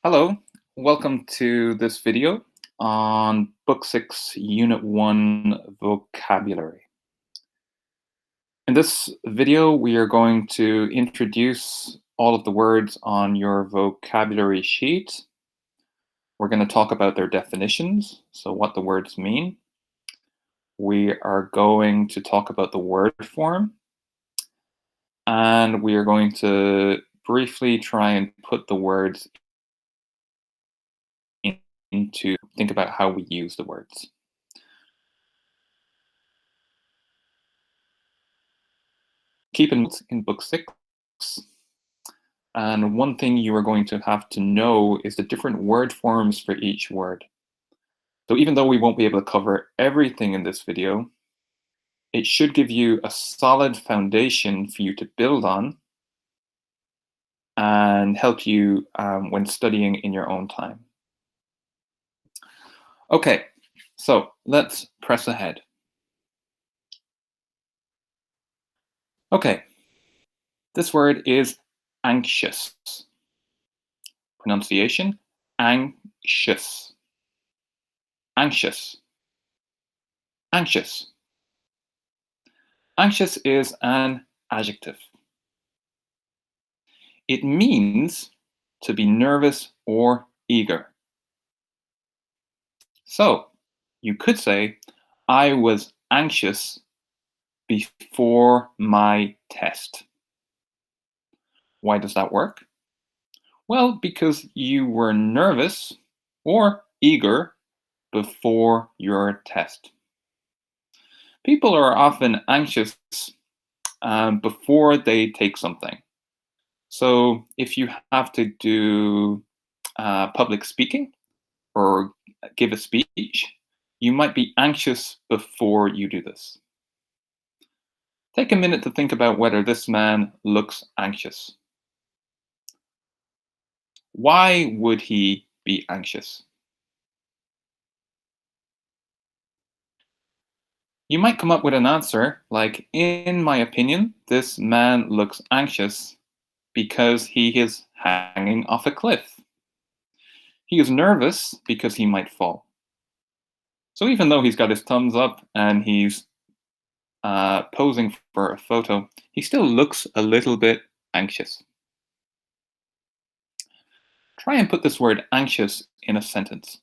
Hello, welcome to this video on Book 6, Unit 1, Vocabulary. In this video, we are going to introduce all of the words on your vocabulary sheet. We're going to talk about their definitions, so what the words mean. We are going to talk about the word form, and we are going to briefly try and put the words into think about how we use the words. Keep in book 6. And one thing you are going to have to know is the different word forms for each word. So even though we won't be able to cover everything in this video, it should give you a solid foundation for you to build on and help you when studying in your own time. Okay, so let's press ahead. Okay, this word is anxious. Pronunciation, anxious. Anxious. Anxious. Anxious is an adjective. It means to be nervous or eager. So you could say, I was anxious before my test. Why does that work? Well, because you were nervous or eager before your test. People are often anxious before they take something. So if you have to do public speaking or give a speech, you might be anxious before you do this. Take a minute to think about whether this man looks anxious. Why would he be anxious? You might come up with an answer like, in my opinion, this man looks anxious because he is hanging off a cliff. He is nervous because he might fall. So even though he's got his thumbs up and he's posing for a photo, he still looks a little bit anxious. Try and put this word anxious in a sentence.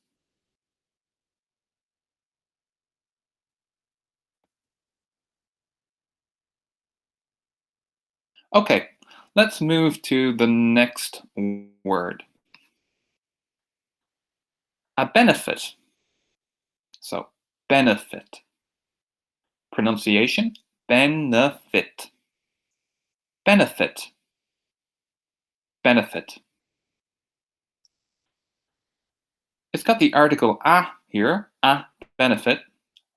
Okay, let's move to the next word. A benefit. So, benefit. Pronunciation, benefit. Benefit. Benefit. It's got the article a here, a benefit,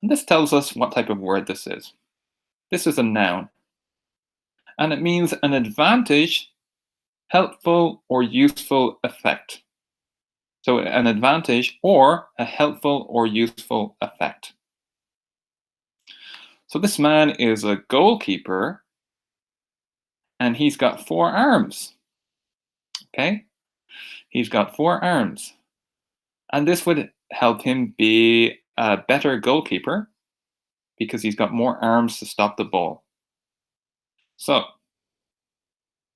and this tells us what type of word this is. This is a noun, and it means an advantage, helpful, or useful effect. So an advantage or a helpful or useful effect. So this man is a goalkeeper and he's got 4 arms. Okay? He's got 4 arms. And this would help him be a better goalkeeper because he's got more arms to stop the ball. So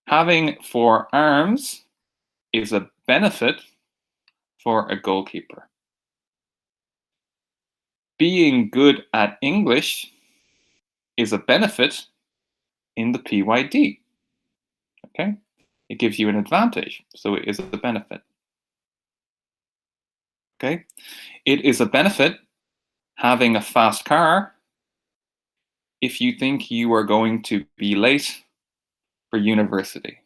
having 4 arms is a benefit for a goalkeeper. Being good at English is a benefit in the PYD. Okay? It gives you an advantage, so it is a benefit. Okay? It is a benefit having a fast car if you think you are going to be late for university.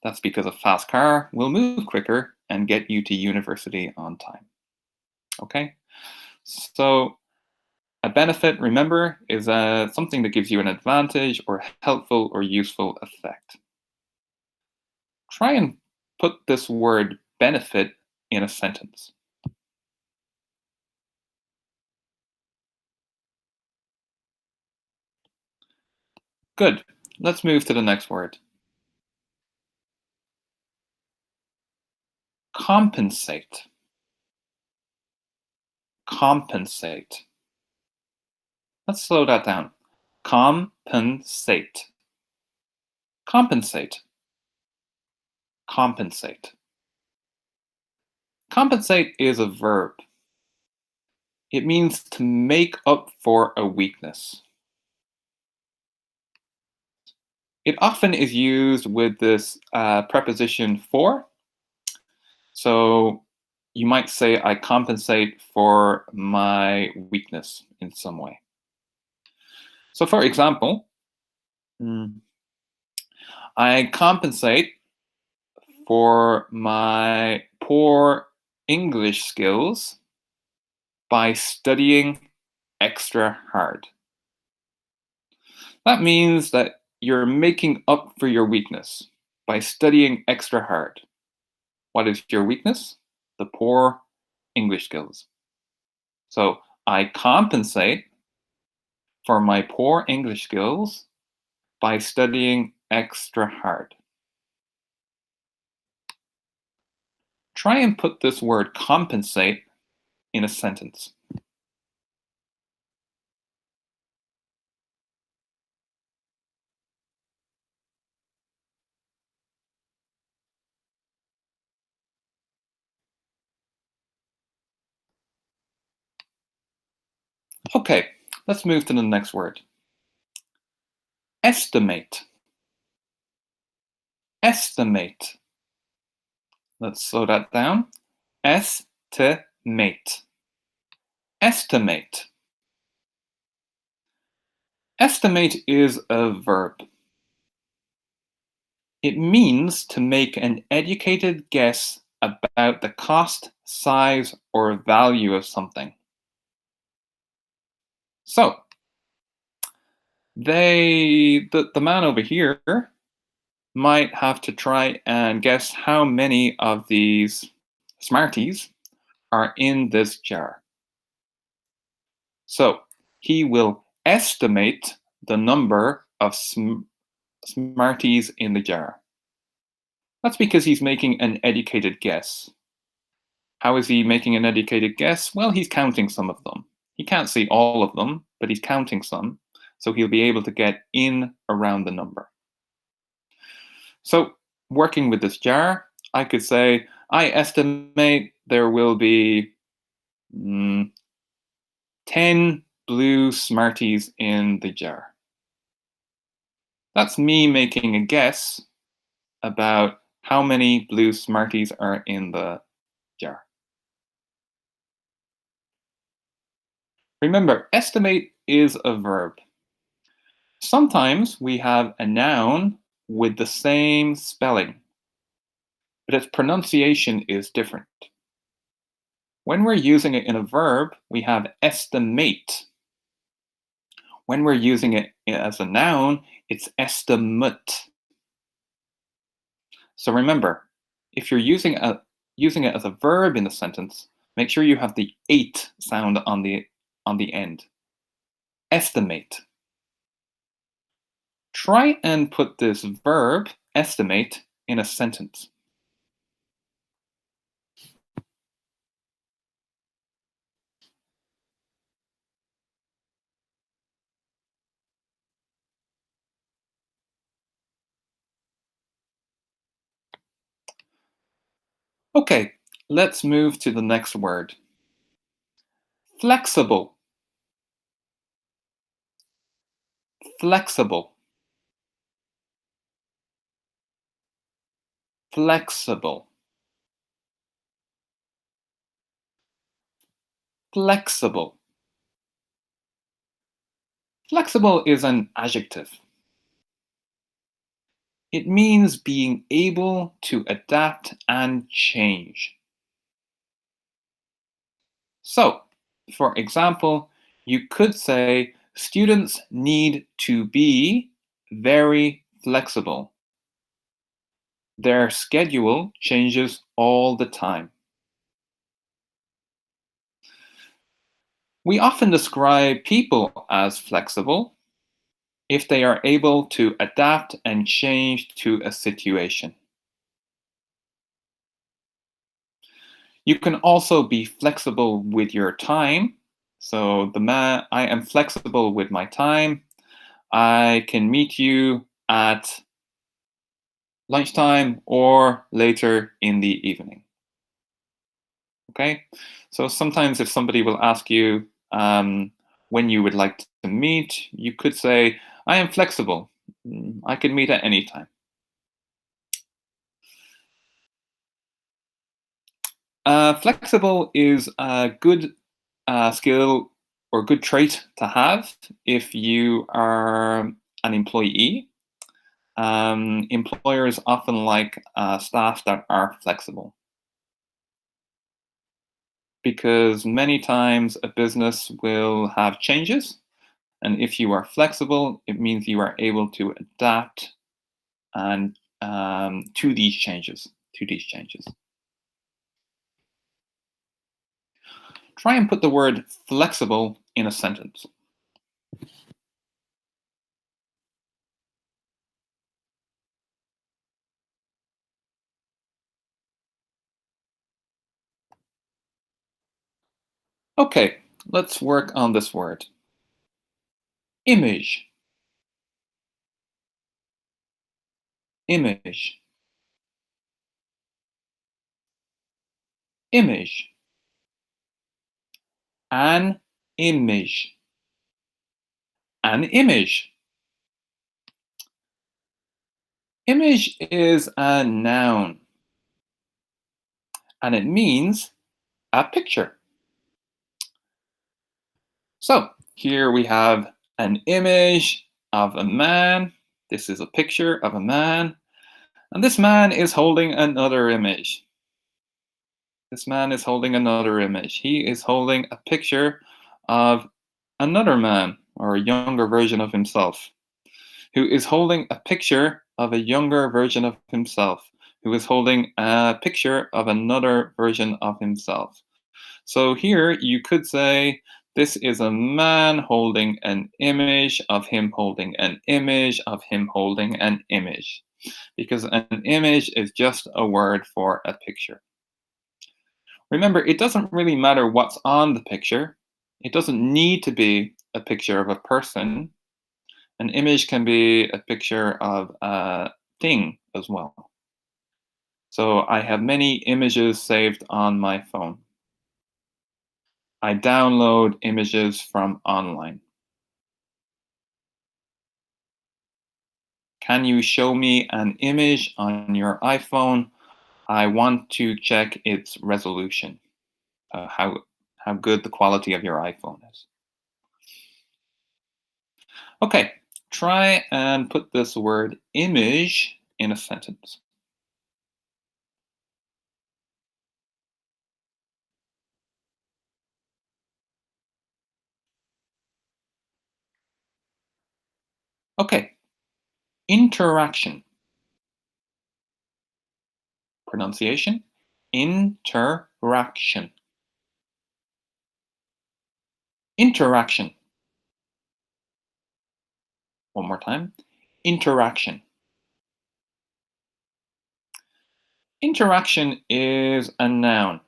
That's because a fast car will move quicker and get you to university on time. Okay? So a benefit, remember, is something that gives you an advantage or helpful or useful effect. Try and put this word benefit in a sentence. Good. Let's move to the next word. Compensate. Compensate. Let's slow that down. Compensate. Compensate. Compensate. Compensate is a verb. It means to make up for a weakness. It often is used with this preposition for. So you might say, I compensate for my weakness in some way. So for example, I compensate for my poor English skills by studying extra hard. That means that you're making up for your weakness by studying extra hard. What is your weakness? The poor English skills. So I compensate for my poor English skills by studying extra hard. Try and put this word compensate in a sentence. Okay, let's move to the next word. Estimate. Estimate. Let's slow that down. Estimate. Estimate. Estimate is a verb. It means to make an educated guess about the cost, size, or value of something. So, the man over here might have to try and guess how many of these Smarties are in this jar. So, he will estimate the number of Smarties in the jar. That's because he's making an educated guess. How is he making an educated guess? Well, he's counting some of them. He can't see all of them, but he's counting some, so he'll be able to get in around the number. So, working with this jar, I could say, I estimate there will be 10 blue Smarties in the jar. That's me making a guess about how many blue Smarties are in the jar. Remember, estimate is a verb. Sometimes we have a noun with the same spelling, but its pronunciation is different. When we're using it in a verb, we have estimate. When we're using it as a noun, it's estimate. So remember, if you're using it as a verb in the sentence, make sure you have the ate sound on the end. Estimate. Try and put this verb, estimate, in a sentence. Okay, let's move to the next word. Flexible. Flexible. Flexible. Flexible. Flexible is an adjective. It means being able to adapt and change. So, for example, you could say students need to be very flexible. Their schedule changes all the time. We often describe people as flexible if they are able to adapt and change to a situation. You can also be flexible with your time. So I am flexible with my time. I can meet you at lunchtime or later in the evening. Okay. So sometimes if somebody will ask you when you would like to meet, you could say, I am flexible. I can meet at any time. Flexible is a good skill or good trait to have if you are an employee. Employers often like staff that are flexible because many times a business will have changes. And if you are flexible, it means you are able to adapt and to these changes. To these changes. Try and put the word flexible in a sentence. Okay, let's work on this word. Image. Image. Image. An image. An image. Image is a noun and it means a picture. So here we have an image of a man. This is a picture of a man. And this man is holding another image. This man is holding another image. He is holding a picture of another man or a younger version of himself, who is holding a picture of a younger version of himself, who is holding a picture of another version of himself. So here you could say, this is a man holding an image of him holding an image of him holding an image, because an image is just a word for a picture. Remember, it doesn't really matter what's on the picture. It doesn't need to be a picture of a person. An image can be a picture of a thing as well. So I have many images saved on my phone. I download images from online. Can you show me an image on your iPhone? I want to check its resolution, how good the quality of your iPhone is. Okay, try and put this word image in a sentence. Okay, interaction. Pronunciation, interaction. Interaction. One more time. Interaction. Interaction is a noun.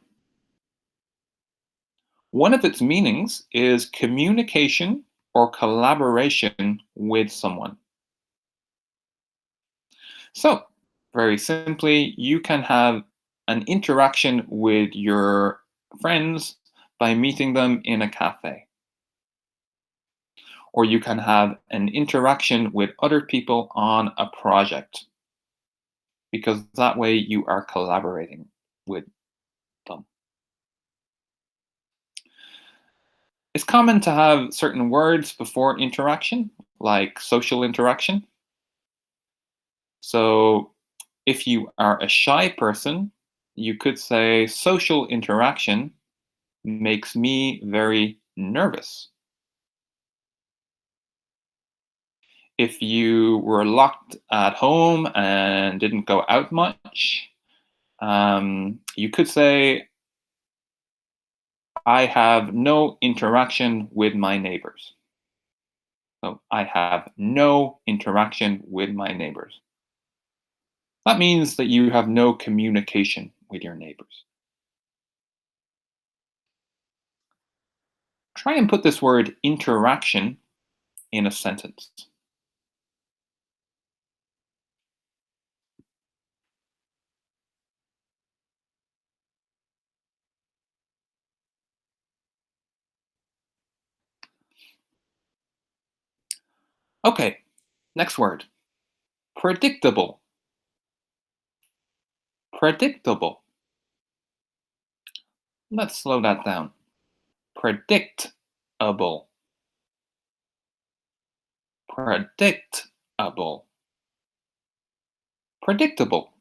One of its meanings is communication or collaboration with someone. So, very simply, you can have an interaction with your friends by meeting them in a cafe. Or you can have an interaction with other people on a project, because that way you are collaborating with them. It's common to have certain words before interaction, like social interaction. So if you are a shy person, you could say social interaction makes me very nervous. If you were locked at home and didn't go out much, you could say, I have no interaction with my neighbors. So I have no interaction with my neighbors. That means that you have no communication with your neighbors. Try and put this word interaction in a sentence. Okay, next word. Predictable. Predictable. Let's slow that down. Predictable. Predictable. Predictable.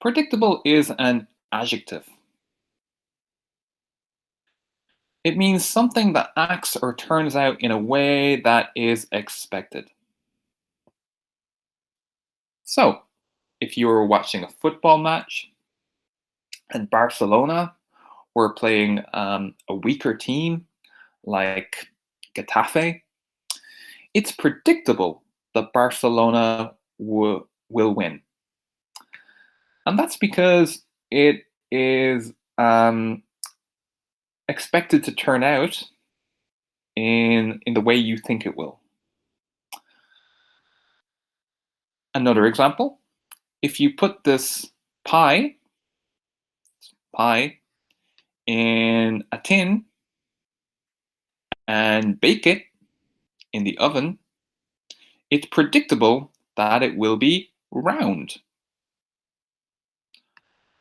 Predictable is an adjective. It means something that acts or turns out in a way that is expected. So, if you were watching a football match and Barcelona were playing a weaker team like Getafe, it's predictable that Barcelona will win. And that's because it is expected to turn out in the way you think it will. Another example, if you put this pie in a tin and bake it in the oven, it's predictable that it will be round.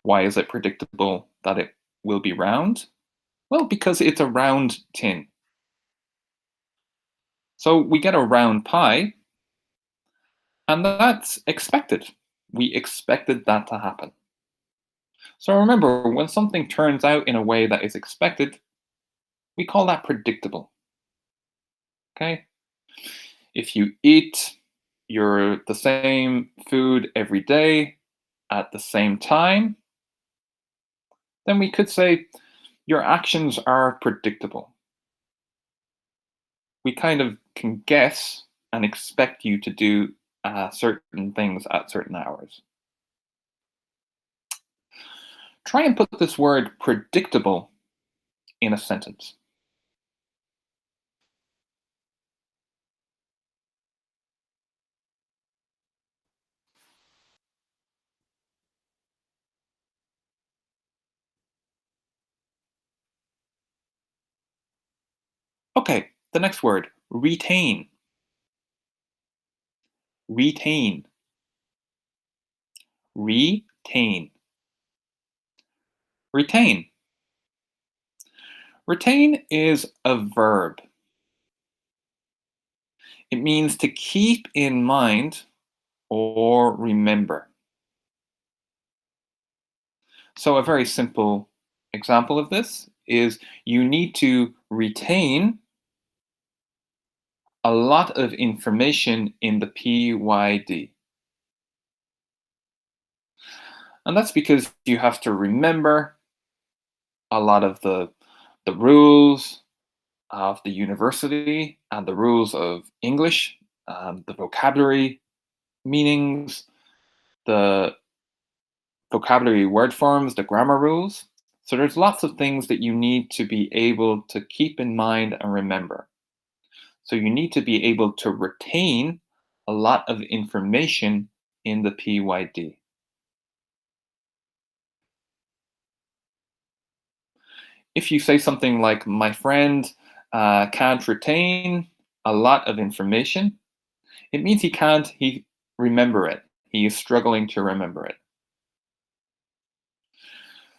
Why is it predictable that it will be round? Well, because it's a round tin. So we get a round pie, and that's expected. We expected that to happen. So remember, when something turns out in a way that is expected, we call that predictable. Okay? If you eat the same food every day at the same time, then we could say your actions are predictable. We kind of can guess and expect you to do certain things at certain hours. Try and put this word predictable in a sentence. Okay, the next word, retain. Retain. Retain. Retain. Retain is a verb. It means to keep in mind or remember. So, a very simple example of this is you need to retain a lot of information in the PYD. And that's because you have to remember a lot of the rules of the university and the rules of English, the vocabulary meanings, the vocabulary word forms, the grammar rules. So there's lots of things that you need to be able to keep in mind and remember. So you need to be able to retain a lot of information in the PYD. If you say something like, my friend can't retain a lot of information, it means he remember it. He is struggling to remember it.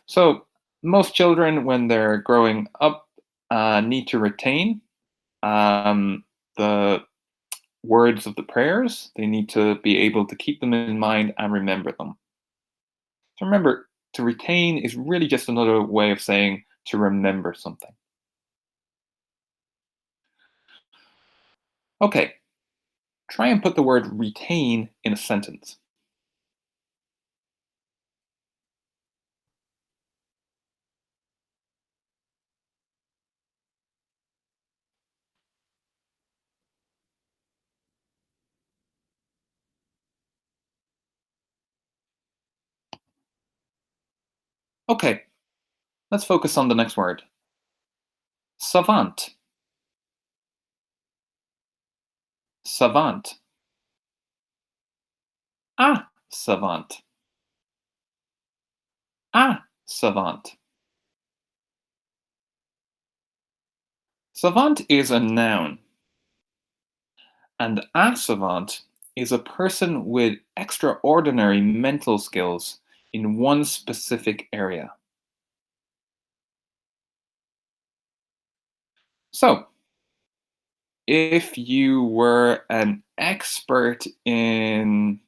So most children, when they're growing up, need to retain the words of the prayers. They need to be able to keep them in mind and remember them. So remember, to retain is really just another way of saying to remember something. Okay, try and put the word retain in a sentence. Okay, Let's focus on the next word. Savant. Savant. Savant. Savant. Savant is a noun, and a savant is a person with extraordinary mental skills in one specific area. So, if you were an expert in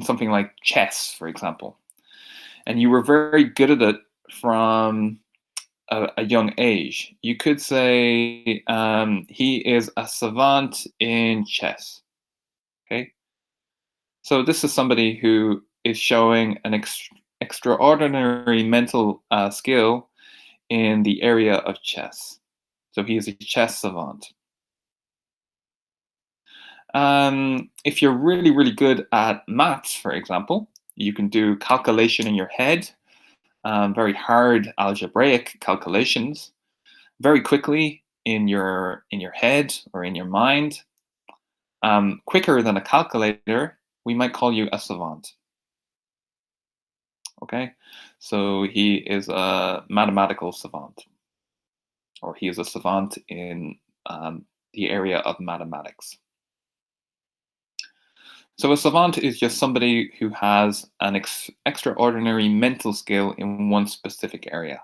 something like chess, for example, and you were very good at it from a young age, you could say he is a savant in chess. Okay, so this is somebody who is showing an extraordinary mental skill in the area of chess. So he is a chess savant. If you're really, really good at maths, for example, you can do calculation in your head, very hard algebraic calculations, very quickly in your head or in your mind, quicker than a calculator. We might call you a savant. Okay, so he is a mathematical savant, or he is a savant in the area of mathematics. So a savant is just somebody who has an extraordinary mental skill in one specific area.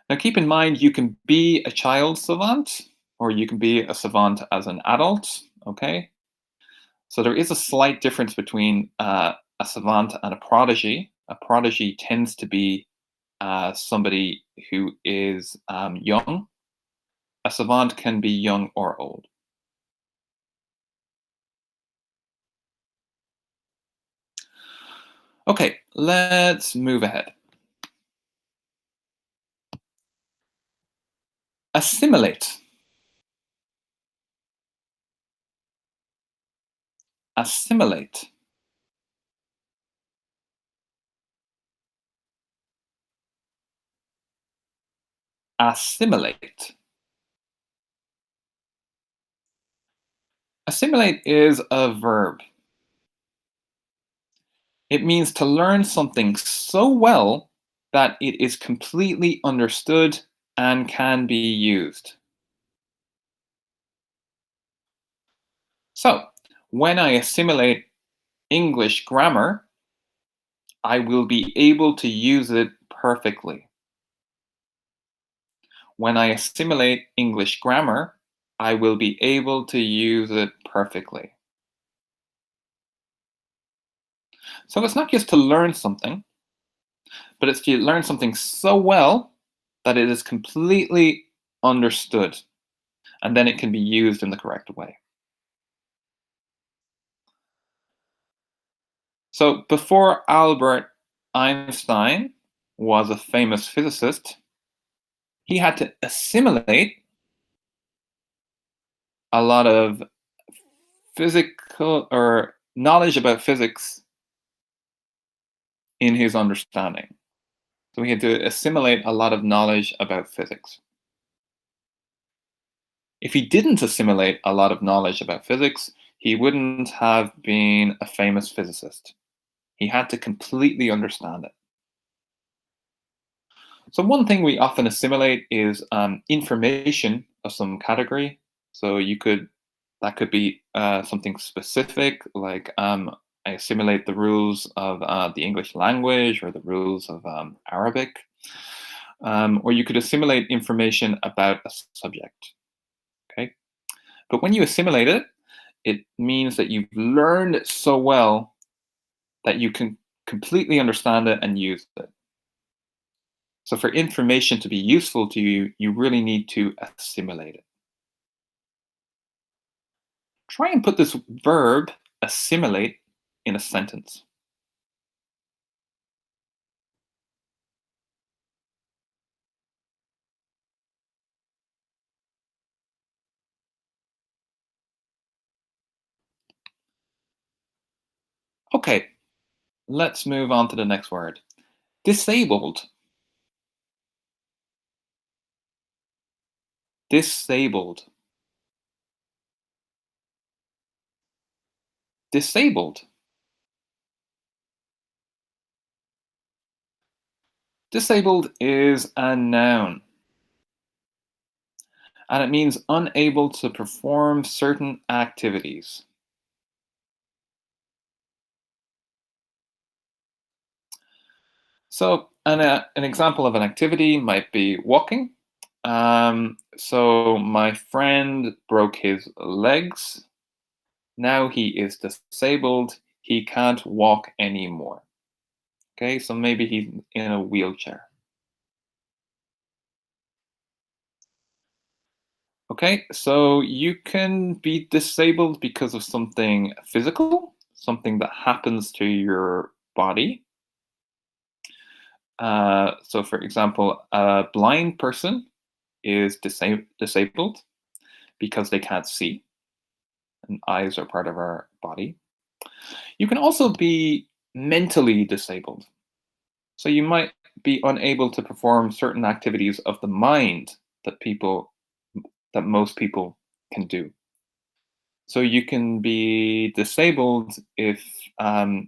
Now, keep in mind, you can be a child savant, or you can be a savant as an adult. Okay, so there is a slight difference between a savant and a prodigy. A prodigy tends to be somebody who is young. A savant can be young or old. Okay, let's move ahead. Assimilate. Assimilate. Assimilate. Assimilate is a verb. It means to learn something so well that it is completely understood and can be used. So, when I assimilate English grammar, I will be able to use it perfectly. When I assimilate English grammar, I will be able to use it perfectly. So it's not just to learn something, but it's to learn something so well that it is completely understood, and then it can be used in the correct way. So before Albert Einstein was a famous physicist, he had to assimilate a lot of physical or knowledge about physics in his understanding. So he had to assimilate a lot of knowledge about physics. If he didn't assimilate a lot of knowledge about physics, he wouldn't have been a famous physicist. He had to completely understand it. So one thing we often assimilate is information of some category. So that could be something specific, like I assimilate the rules of the English language or the rules of Arabic, or you could assimilate information about a subject. Okay, but when you assimilate it, it means that you've learned it so well that you can completely understand it and use it. So for information to be useful to you, you really need to assimilate it. Try and put this verb, assimilate, in a sentence. Okay, Let's move on to the next word. Disabled. Disabled. Disabled. Disabled is a noun, and it means unable to perform certain activities. So, an example of an activity might be walking. So, my friend broke his legs. Now he is disabled. He can't walk anymore. Okay, so maybe he's in a wheelchair. Okay, so you can be disabled because of something physical, something that happens to your body. So, for example, a blind person is disabled because they can't see, and eyes are part of our body. You can also be mentally disabled. So, you might be unable to perform certain activities of the mind that most people can do. So you can be disabled if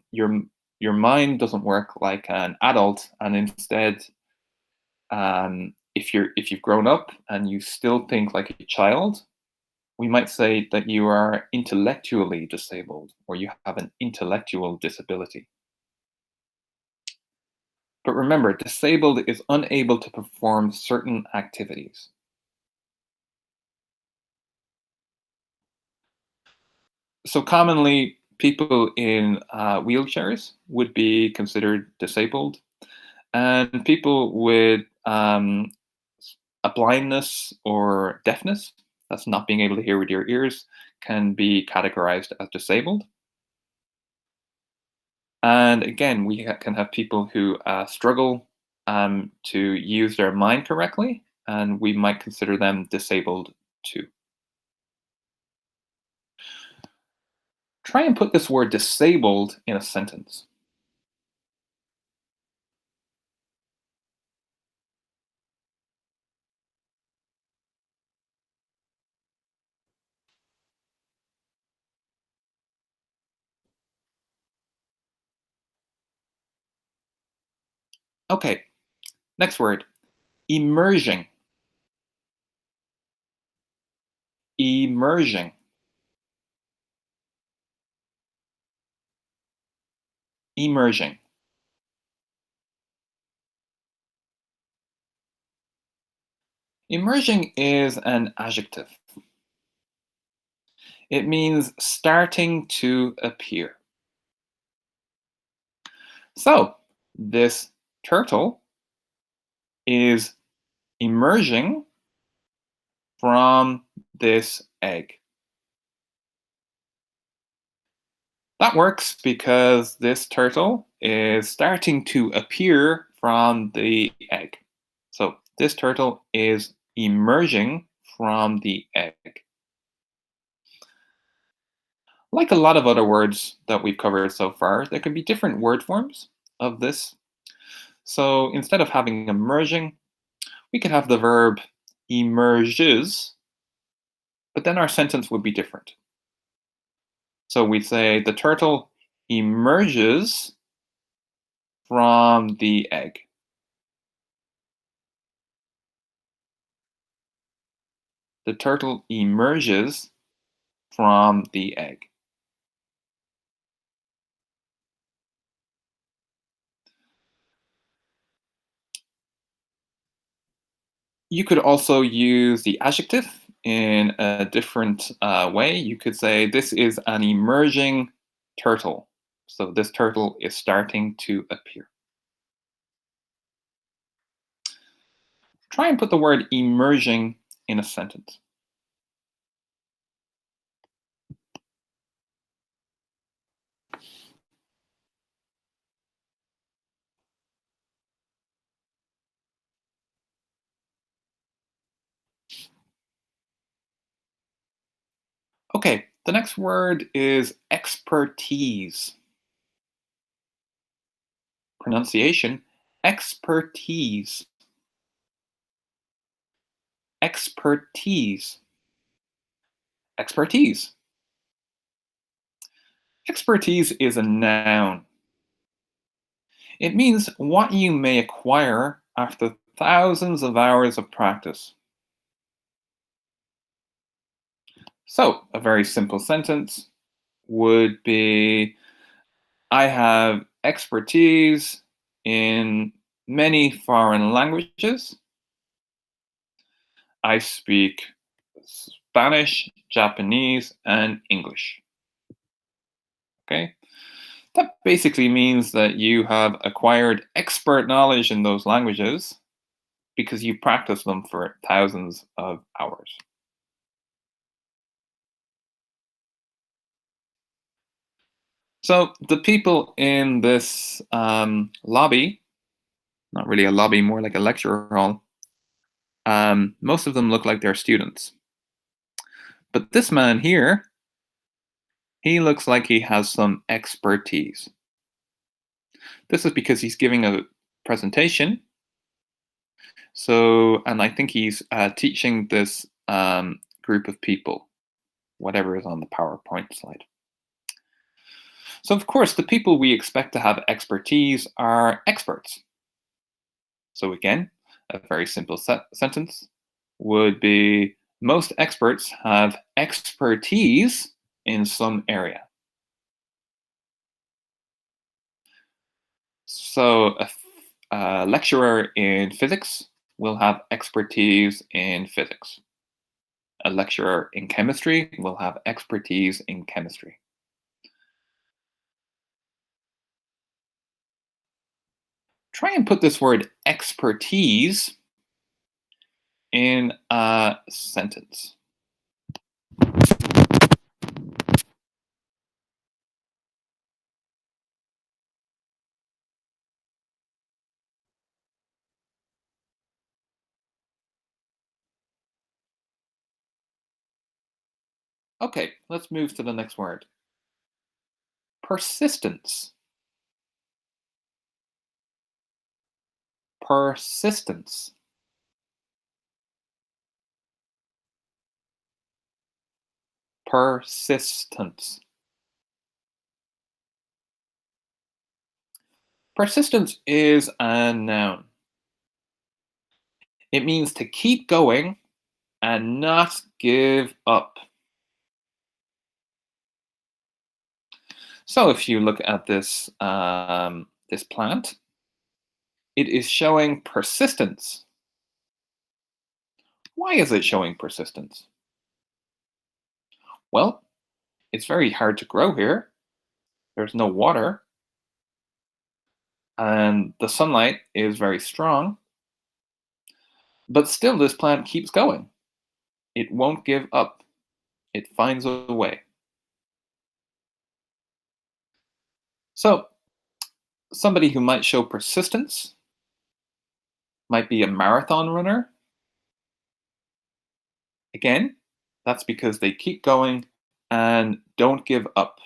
your mind doesn't work like an adult, and instead, if you've grown up and you still think like a child, we might say that you are intellectually disabled or you have an intellectual disability. But remember, disabled is unable to perform certain activities. So commonly, people in wheelchairs would be considered disabled, and people with a blindness or deafness, that's not being able to hear with your ears, can be categorized as disabled. And again, can have people who struggle to use their mind correctly, and we might consider them disabled too. Try and put this word disabled in a sentence. Okay, next word, emerging. Emerging. Emerging. Emerging is an adjective. It means starting to appear. So, this turtle is emerging from this egg. That works because this turtle is starting to appear from the egg. So, this turtle is emerging from the egg. Like a lot of other words that we've covered so far, there can be different word forms of this. So, instead of having emerging, we could have the verb emerges, but then our sentence would be different. So we'd say the turtle emerges from the egg. The turtle emerges from the egg. You could also use the adjective in a different way. You could say, this is an emerging turtle. So this turtle is starting to appear. Try and put the word emerging in a sentence. Okay, the next word is expertise. Pronunciation, expertise. Expertise. Expertise. Expertise is a noun. It means what you may acquire after thousands of hours of practice. So, a very simple sentence would be I have expertise in many foreign languages. I speak Spanish, Japanese, and English. Okay? That basically means that you have acquired expert knowledge in those languages because you practice them for thousands of hours. So the people in this lobby, not really a lobby, more like a lecture hall, most of them look like they're students. But this man here, he looks like he has some expertise. This is because he's giving a presentation. So, and I think he's teaching this group of people, whatever is on the PowerPoint slide. So, of course, the people we expect to have expertise are experts. So, again, a very simple sentence would be most experts have expertise in some area. So, a lecturer in physics will have expertise in physics. A lecturer in chemistry will have expertise in chemistry. Try and put this word expertise in a sentence. Okay, let's move to the next word. Persistence. Persistence. Persistence. Persistence is a noun. It means to keep going and not give up. So if you look at this plant, it is showing persistence. Why is it showing persistence? Well, it's very hard to grow here. There's no water, and the sunlight is very strong. But still, this plant keeps going. It won't give up. It finds a way. So, somebody who might show persistence might be a marathon runner. Again, that's because they keep going and don't give up.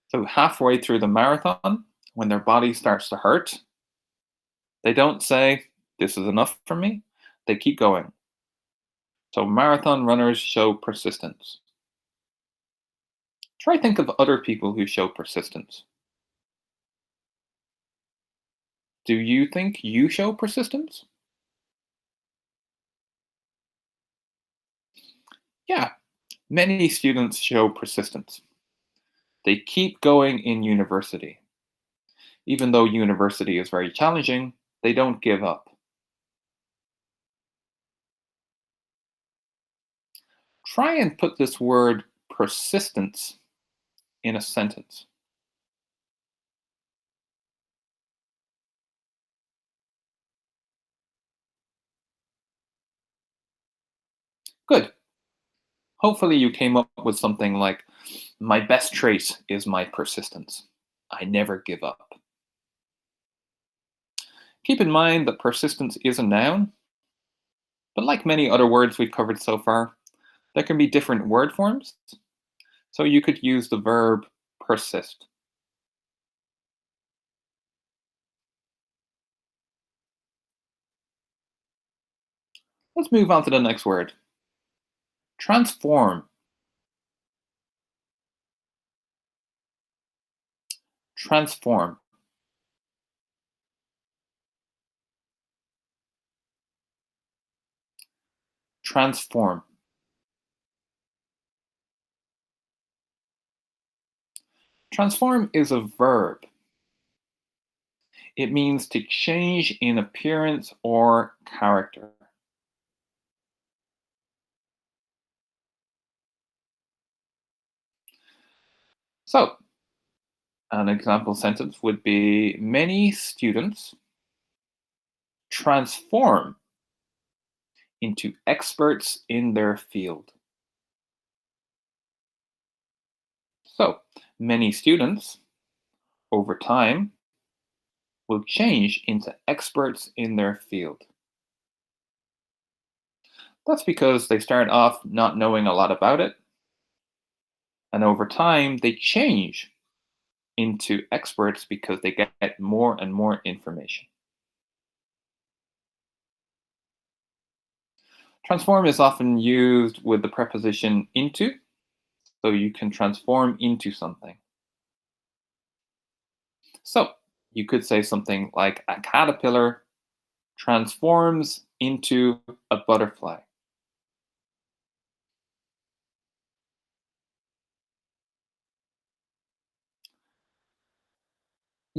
So, halfway through the marathon, when their body starts to hurt, they don't say, "This is enough for me." They keep going. So, marathon runners show persistence. Try think of other people who show persistence. Do you think you show persistence? Yeah, many students show persistence. They keep going in university. Even though university is very challenging, they don't give up. Try and put this word persistence in a sentence. Good. Hopefully, you came up with something like, my best trait is my persistence. I never give up. Keep in mind that persistence is a noun, but like many other words we've covered so far, there can be different word forms. So you could use the verb persist. Let's move on to the next word. Transform. Transform. Transform. Transform is a verb. It means to change in appearance or character. So, an example sentence would be many students transform into experts in their field. So, many students over time will change into experts in their field. That's because they start off not knowing a lot about it, and over time they change into experts because they get more and more information. Transform is often used with the preposition into, so you can transform into something. So you could say something like a caterpillar transforms into a butterfly.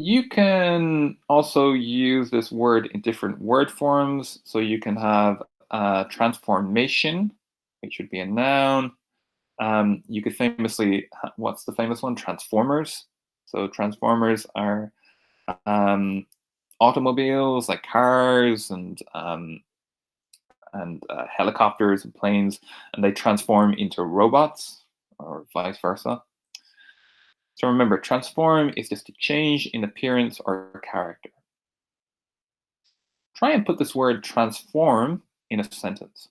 You can also use this word in different word forms. So you can have transformation, which would be a noun. You could famously, what's the famous one? Transformers. So transformers are um, automobiles like cars and helicopters and planes, and they transform into robots or vice versa. So remember, transform is just to change in appearance or character. Try and put this word transform in a sentence.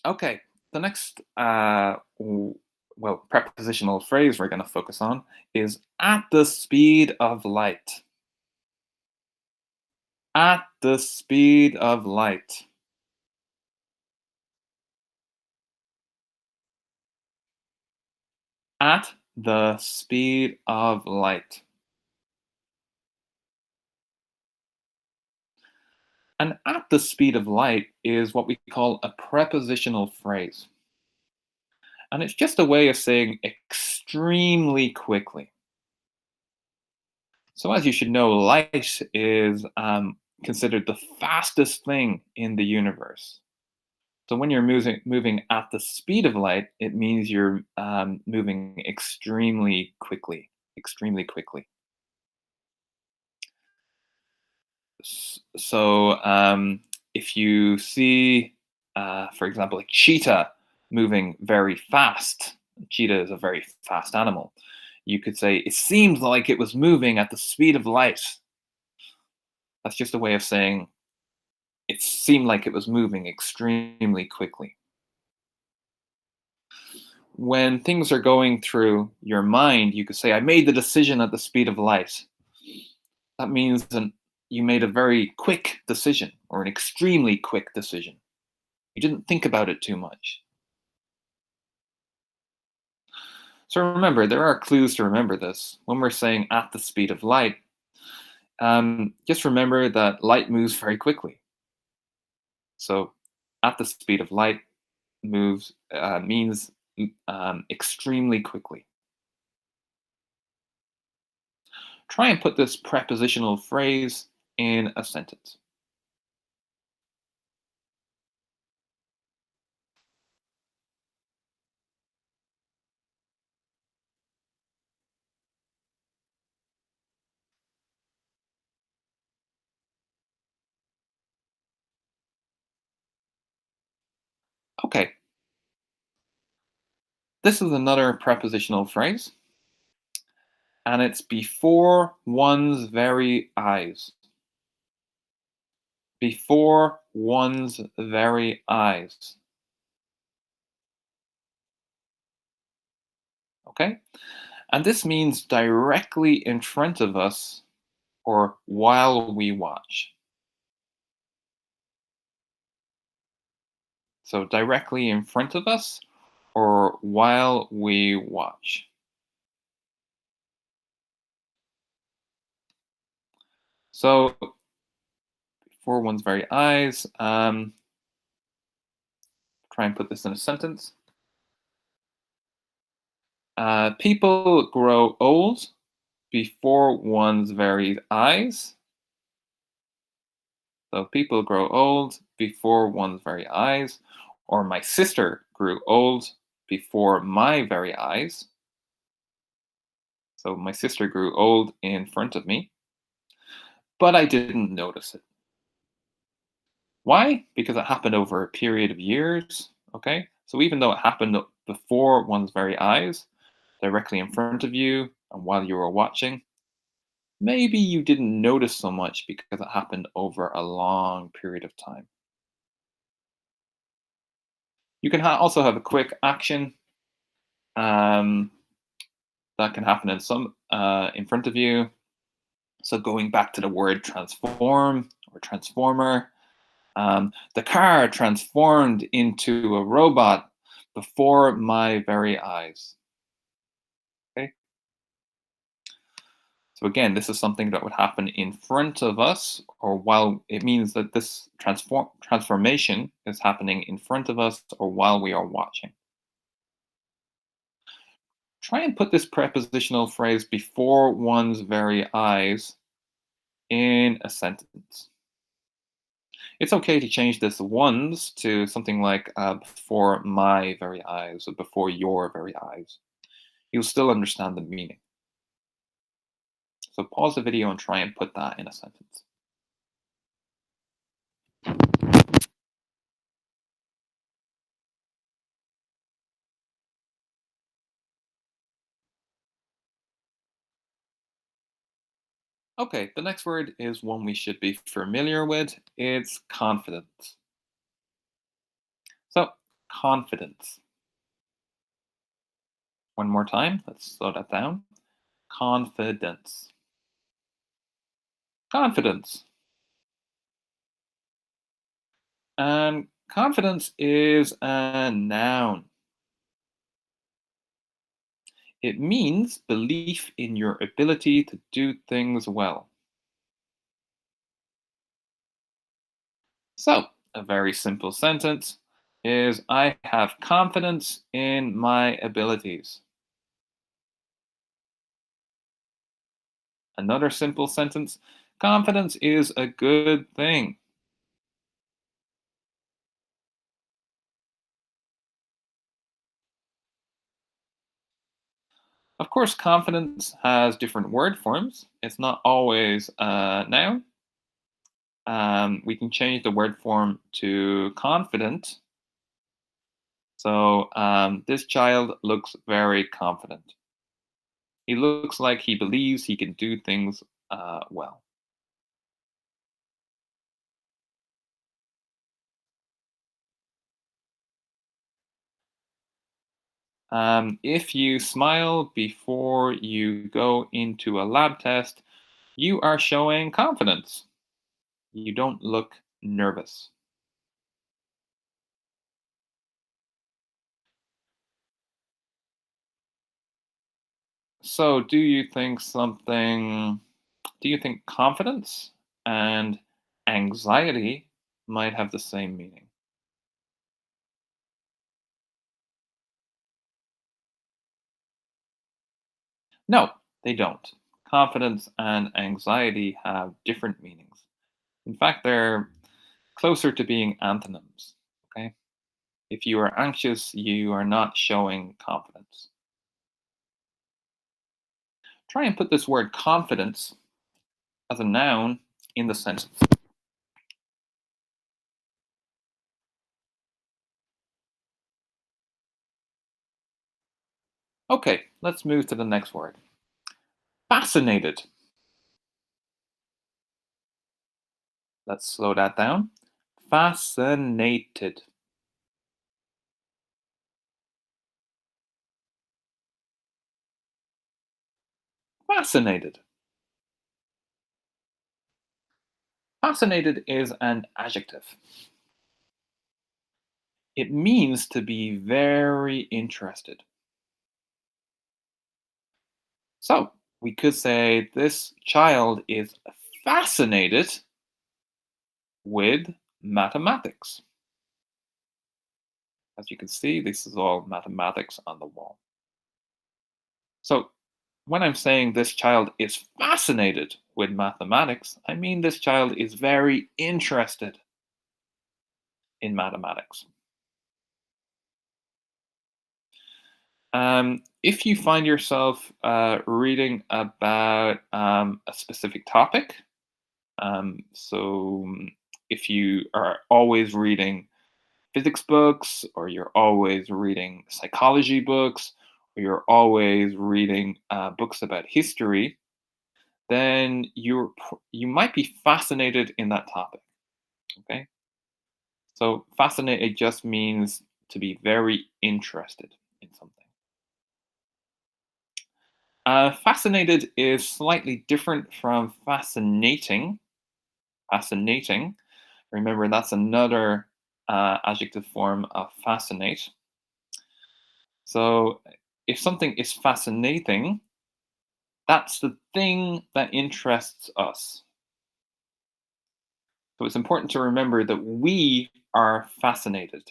Okay, the next prepositional phrase we're going to focus on is at the speed of light. At the speed of light. At the speed of light. And at the speed of light is what we call a prepositional phrase. And it's just a way of saying extremely quickly. So, as you should know, light is considered the fastest thing in the universe. So, when you're moving at the speed of light, it means you're moving extremely quickly. Extremely quickly. So, if you see, for example, a cheetah moving very fast, a cheetah is a very fast animal. You could say, it seems like it was moving at the speed of light. That's just a way of saying it seemed like it was moving extremely quickly. When things are going through your mind, you could say, I made the decision at the speed of light. That means you made a very quick decision or an extremely quick decision. You didn't think about it too much. So remember, there are clues to remember this. When we're saying at the speed of light, just remember that light moves very quickly. So at the speed of light moves means extremely quickly. Try and put this prepositional phrase in a sentence. Okay, this is another prepositional phrase, and it's before one's very eyes. before one's very eyes. Okay? And this means directly in front of us or while we watch. So directly in front of us or while we watch. So before one's very eyes, try and put this in a sentence. People grow old before one's very eyes. So people grow old before one's very eyes. Or my sister grew old before my very eyes. So my sister grew old in front of me, but I didn't notice it. Why? Because it happened over a period of years. Okay. So even though it happened before one's very eyes, directly in front of you, and while you were watching, maybe you didn't notice so much because it happened over a long period of time. You can also have a quick action um, that can happen in front of you. So going back to the word transform or transformer, the car transformed into a robot before my very eyes. Okay. So again, this is something that would happen in front of us, or while it means that this transformation is happening in front of us or while we are watching. Try and put this prepositional phrase before one's very eyes in a sentence. It's okay to change this one's to something like before my very eyes or before your very eyes. You'll still understand the meaning. So pause the video and try and put that in a sentence. Okay, the next word is one we should be familiar with. It's confidence. So, confidence. One more time, let's slow that down. Confidence. Confidence. And confidence is a noun. It means belief in your ability to do things well. So, a very simple sentence is I have confidence in my abilities. Another simple sentence, confidence is a good thing. Of course, confidence has different word forms. It's not always a noun. We can change the word form to confident. So, this child looks very confident. He looks like he believes he can do things well. If you smile before you go into a lab test, you are showing confidence. You don't look nervous. So, do you think confidence and anxiety might have the same meaning? No, they don't. Confidence and anxiety have different meanings. In fact, they're closer to being antonyms. Okay? If you are anxious, you are not showing confidence. Try and put this word confidence as a noun in the sentence. Okay, let's move to the next word. Fascinated. Let's slow that down. Fascinated. Fascinated. Fascinated is an adjective. It means to be very interested. So we could say this child is fascinated with mathematics. As you can see, this is all mathematics on the wall. So when I'm saying this child is fascinated with mathematics, I mean this child is very interested in mathematics. If you find yourself reading about a specific topic, if you are always reading physics books, or you're always reading psychology books, or you're always reading books about history, then you might be fascinated in that topic. Okay, so fascinated just means to be very interested in something. Fascinated is slightly different from fascinating. Fascinating. Remember, that's another adjective form of fascinate. So, if something is fascinating, that's the thing that interests us. So, it's important to remember that we are fascinated.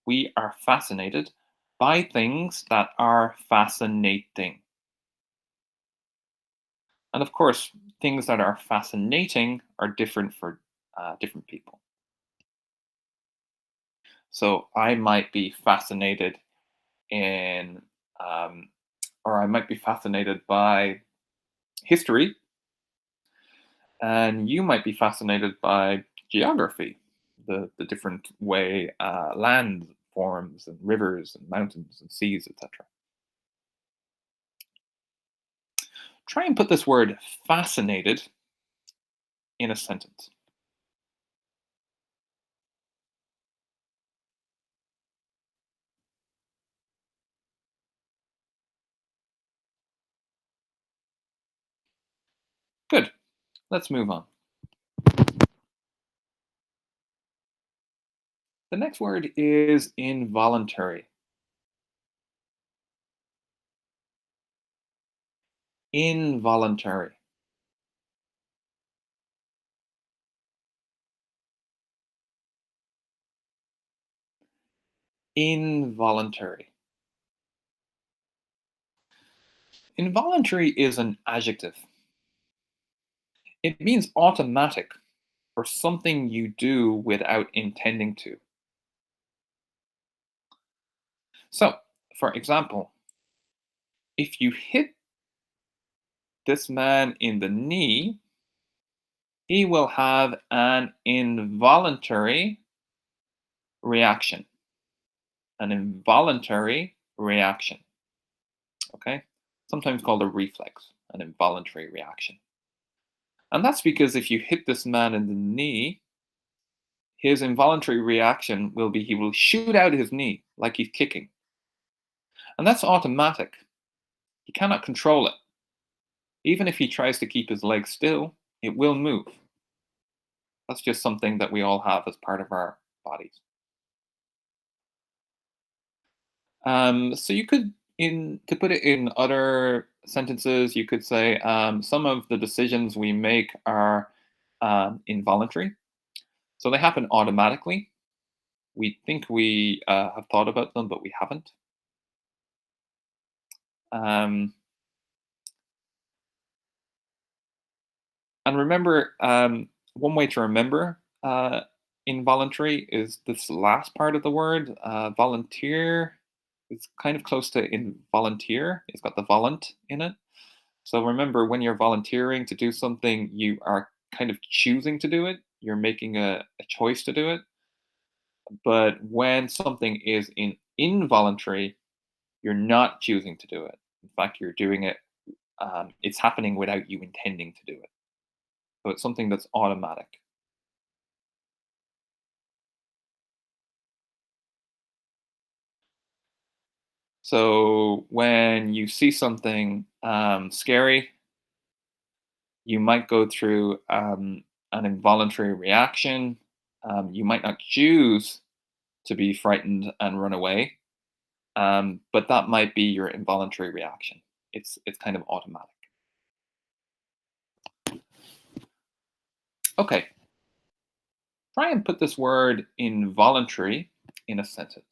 We are fascinated by things that are fascinating. And of course, things that are fascinating are different for different people. So I might be fascinated in, um, or I might be fascinated by history, and you might be fascinated by geography, the different way land forms and rivers and mountains and seas, etc. Try and put this word fascinated in a sentence. Good. Let's move on. The next word is involuntary. Involuntary. Involuntary. Involuntary is an adjective. It means automatic, or something you do without intending to. So, for example, if you hit this man in the knee, he will have an involuntary reaction. An involuntary reaction. Okay? Sometimes called a reflex, an involuntary reaction. And that's because if you hit this man in the knee, his involuntary reaction will be he will shoot out his knee like he's kicking. And that's automatic. He cannot control it. Even if he tries to keep his leg still, it will move. That's just something that we all have as part of our bodies. So you could, in to put it in other sentences, you could say some of the decisions we make are involuntary. So they happen automatically. We think we have thought about them, but we haven't. Um, and remember, one way to remember involuntary is this last part of the word, volunteer. It's kind of close to involunteer. It's got the volunt in it. So remember, when you're volunteering to do something, you are kind of choosing to do it. You're making a choice to do it. But when something is involuntary, you're not choosing to do it. In fact, you're doing it. It's happening without you intending to do it. So it's something that's automatic. So when you see something scary, you might go through an involuntary reaction. You might not choose to be frightened and run away, but that might be your involuntary reaction. It's kind of automatic. Okay, try and put this word involuntary in a sentence.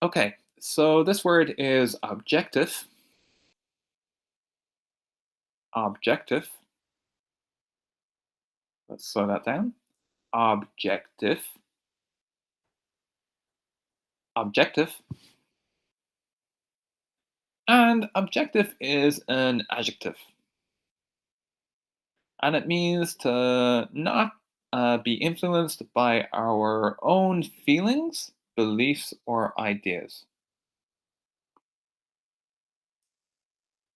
Okay, so this word is objective. Objective. Let's slow that down. Objective. Objective. And objective is an adjective. And it means to not be influenced by our own feelings, beliefs, or ideas.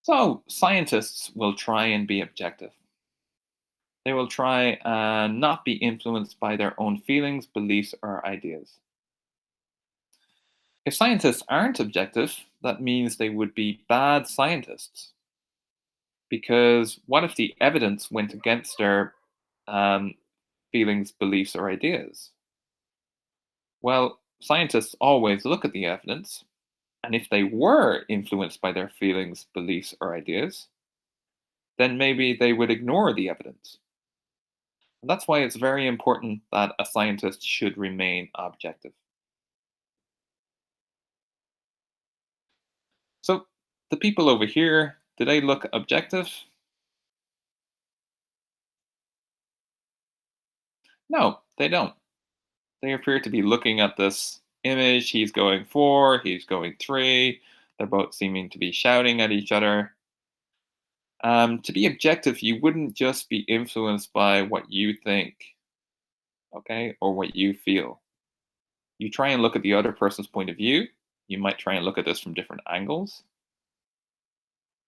So, scientists will try and be objective. They will try and not be influenced by their own feelings, beliefs, or ideas. If scientists aren't objective, that means they would be bad scientists. Because what if the evidence went against their um, feelings, beliefs, or ideas? Well, scientists always look at the evidence, and if they were influenced by their feelings, beliefs, or ideas, then maybe they would ignore the evidence. And that's why it's very important that a scientist should remain objective. So, the people over here, do they look objective? No, they don't. They appear to be looking at this image. He's going 4, he's going 3. They're both seeming to be shouting at each other. To be objective, you wouldn't just be influenced by what you think, okay, or what you feel. You try and look at the other person's point of view. You might try and look at this from different angles,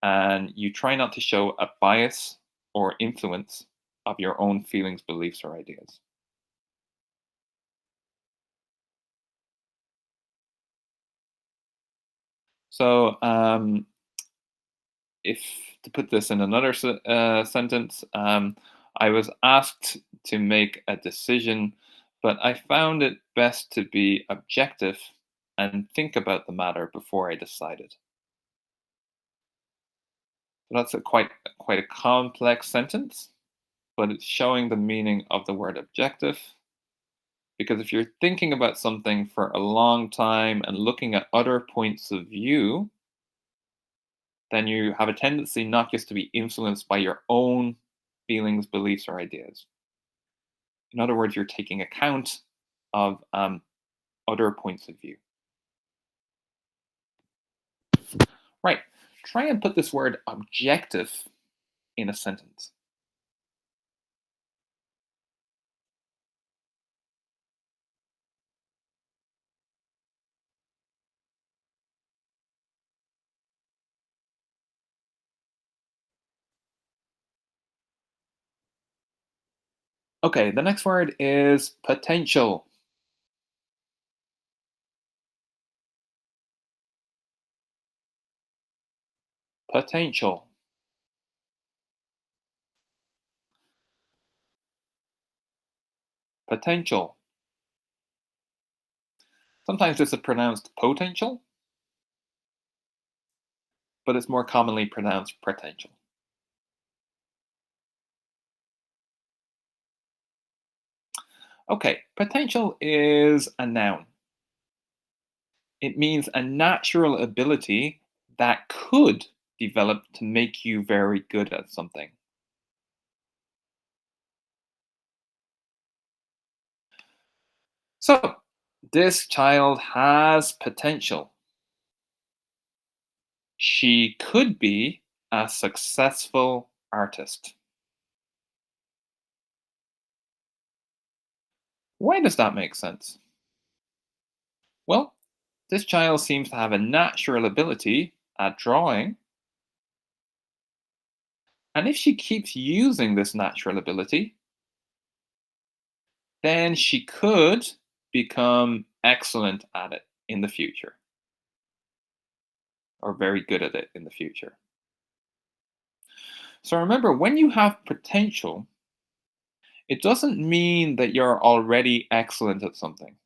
and you try not to show a bias or influence of your own feelings, beliefs, or ideas. So, if to put this in another sentence, I was asked to make a decision, but I found it best to be objective and think about the matter before I decided. So that's a quite a complex sentence, but it's showing the meaning of the word objective. Because if you're thinking about something for a long time and looking at other points of view, then you have a tendency not just to be influenced by your own feelings, beliefs, or ideas. In other words, you're taking account of other points of view. Right. Try and put this word objective in a sentence. Okay, the next word is potential. Potential. Potential. Sometimes this is pronounced potential, but it's more commonly pronounced potential. Okay, potential is a noun. It means a natural ability that could develop to make you very good at something. So, this child has potential. She could be a successful artist. Why does that make sense? Well, This child seems to have a natural ability at drawing. And if she keeps using this natural ability, then she could become excellent at it in the future, or very good at it in the future. So remember, when you have potential, it doesn't mean that you're already excellent at something.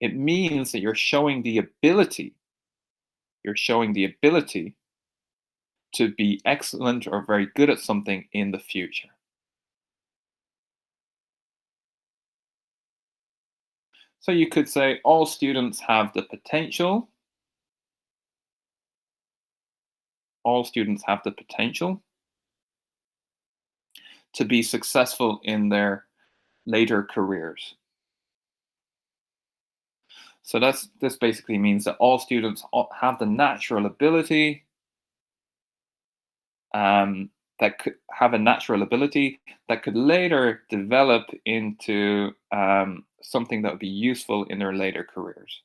It means that you're showing the ability to be excellent or very good at something in the future. So you could say all students have the potential. All students have the potential to be successful in their later careers. So this basically means that all students have the natural ability that could have a natural ability that could later develop into something that would be useful in their later careers.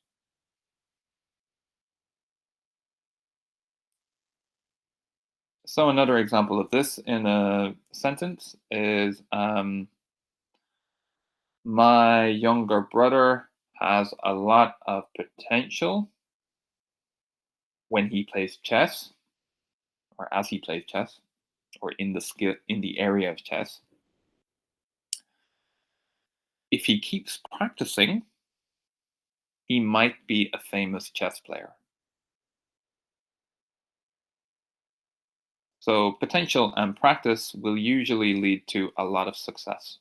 So another example of this in a sentence is my younger brother has a lot of potential when he plays chess, or as he plays chess, or in the area of chess. If he keeps practicing, he might be a famous chess player. So potential and practice will usually lead to a lot of success.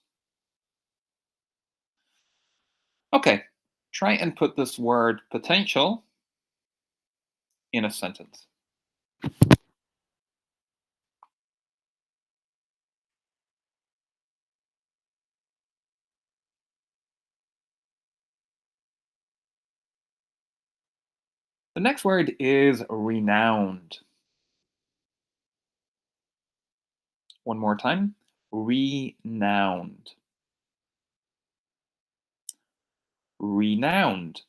Okay, try and put this word potential in a sentence. The next word is renowned. One more time, renowned. Renowned.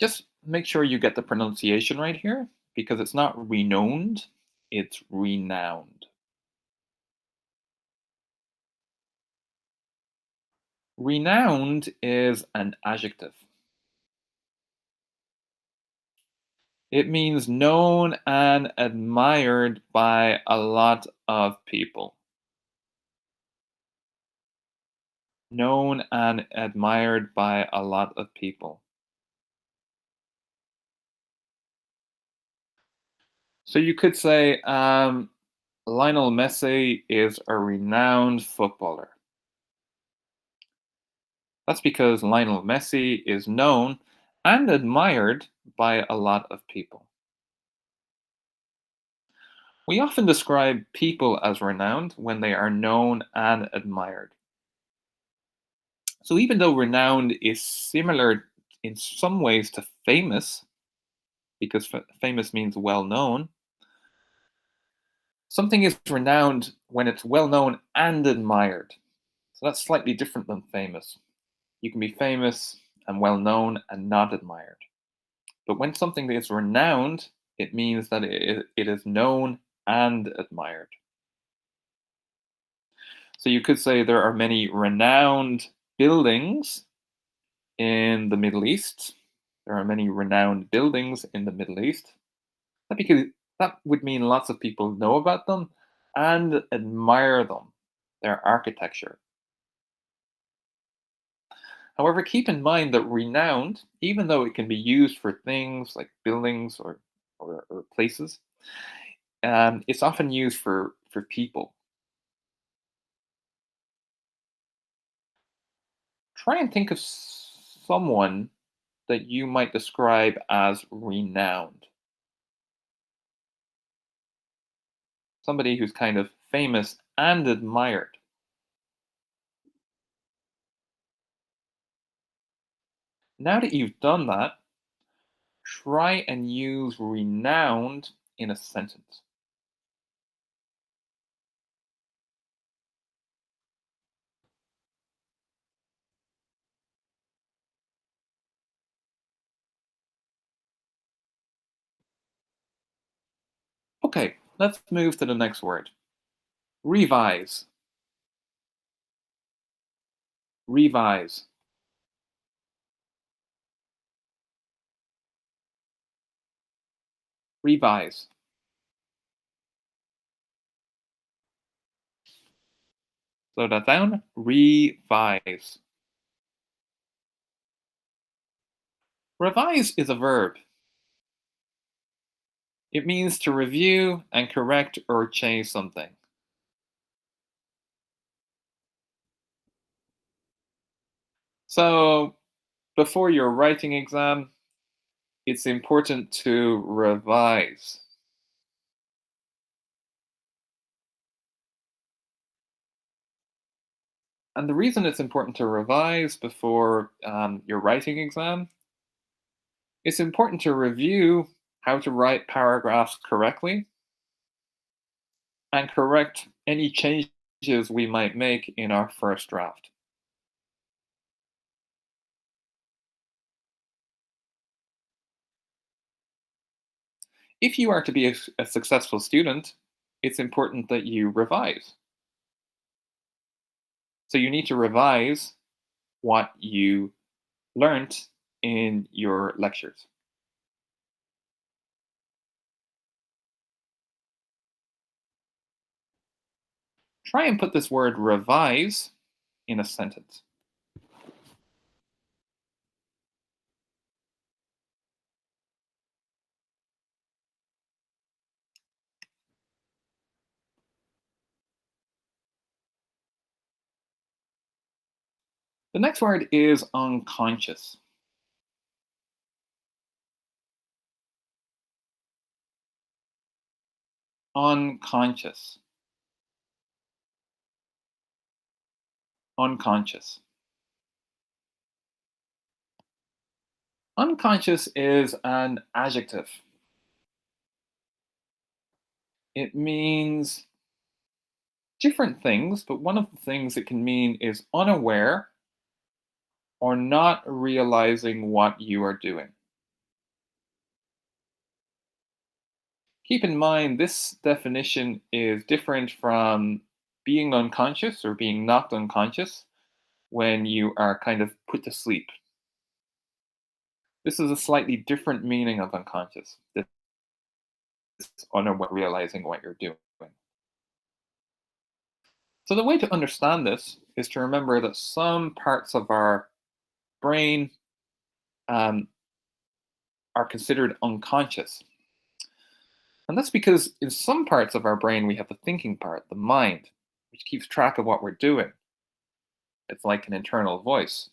Just make sure you get the pronunciation right here because it's not renowned, it's renowned. Renowned is an adjective. It means known and admired by a lot of people. Known and admired by a lot of people. So you could say Lionel Messi is a renowned footballer. That's because Lionel Messi is known and admired by a lot of people. We often describe people as renowned when they are known and admired. So even though renowned is similar in some ways to famous, because famous means well known, something is renowned when it's well known and admired. So that's slightly different than famous. You can be famous and well known and not admired. But when something is renowned, it means that it is known and admired. So you could say there are many renowned buildings in the Middle East. There are many renowned buildings in the Middle East. Because that would mean lots of people know about them and admire them, their architecture. However, keep in mind that renowned, even though it can be used for things like buildings or places, it's often used for people. Try and think of someone that you might describe as renowned. Somebody who's kind of famous and admired. Now that you've done that, try and use renowned in a sentence. Okay, let's move to the next word. Revise. Revise. Revise. Slow that down. Revise. Revise is a verb. It means to review and correct or change something. So, before your writing exam, it's important to revise. And the reason it's important to revise before your writing exam, it's important to review how to write paragraphs correctly and correct any changes we might make in our first draft. If you are to be a successful student, it's important that you revise. So you need to revise what you learned in your lectures. Try and put this word revise in a sentence. The next word is unconscious. Unconscious. Unconscious. Unconscious is an adjective. It means different things, but one of the things it can mean is unaware or not realizing what you are doing. Keep in mind, this definition is different from being unconscious or being knocked unconscious when you are kind of put to sleep. This is a slightly different meaning of unconscious. This is unaware realizing what you're doing. So the way to understand this is to remember that some parts of our brain um, are considered unconscious. And that's because in some parts of our brain, we have the thinking part, the mind, which keeps track of what we're doing. It's like an internal voice.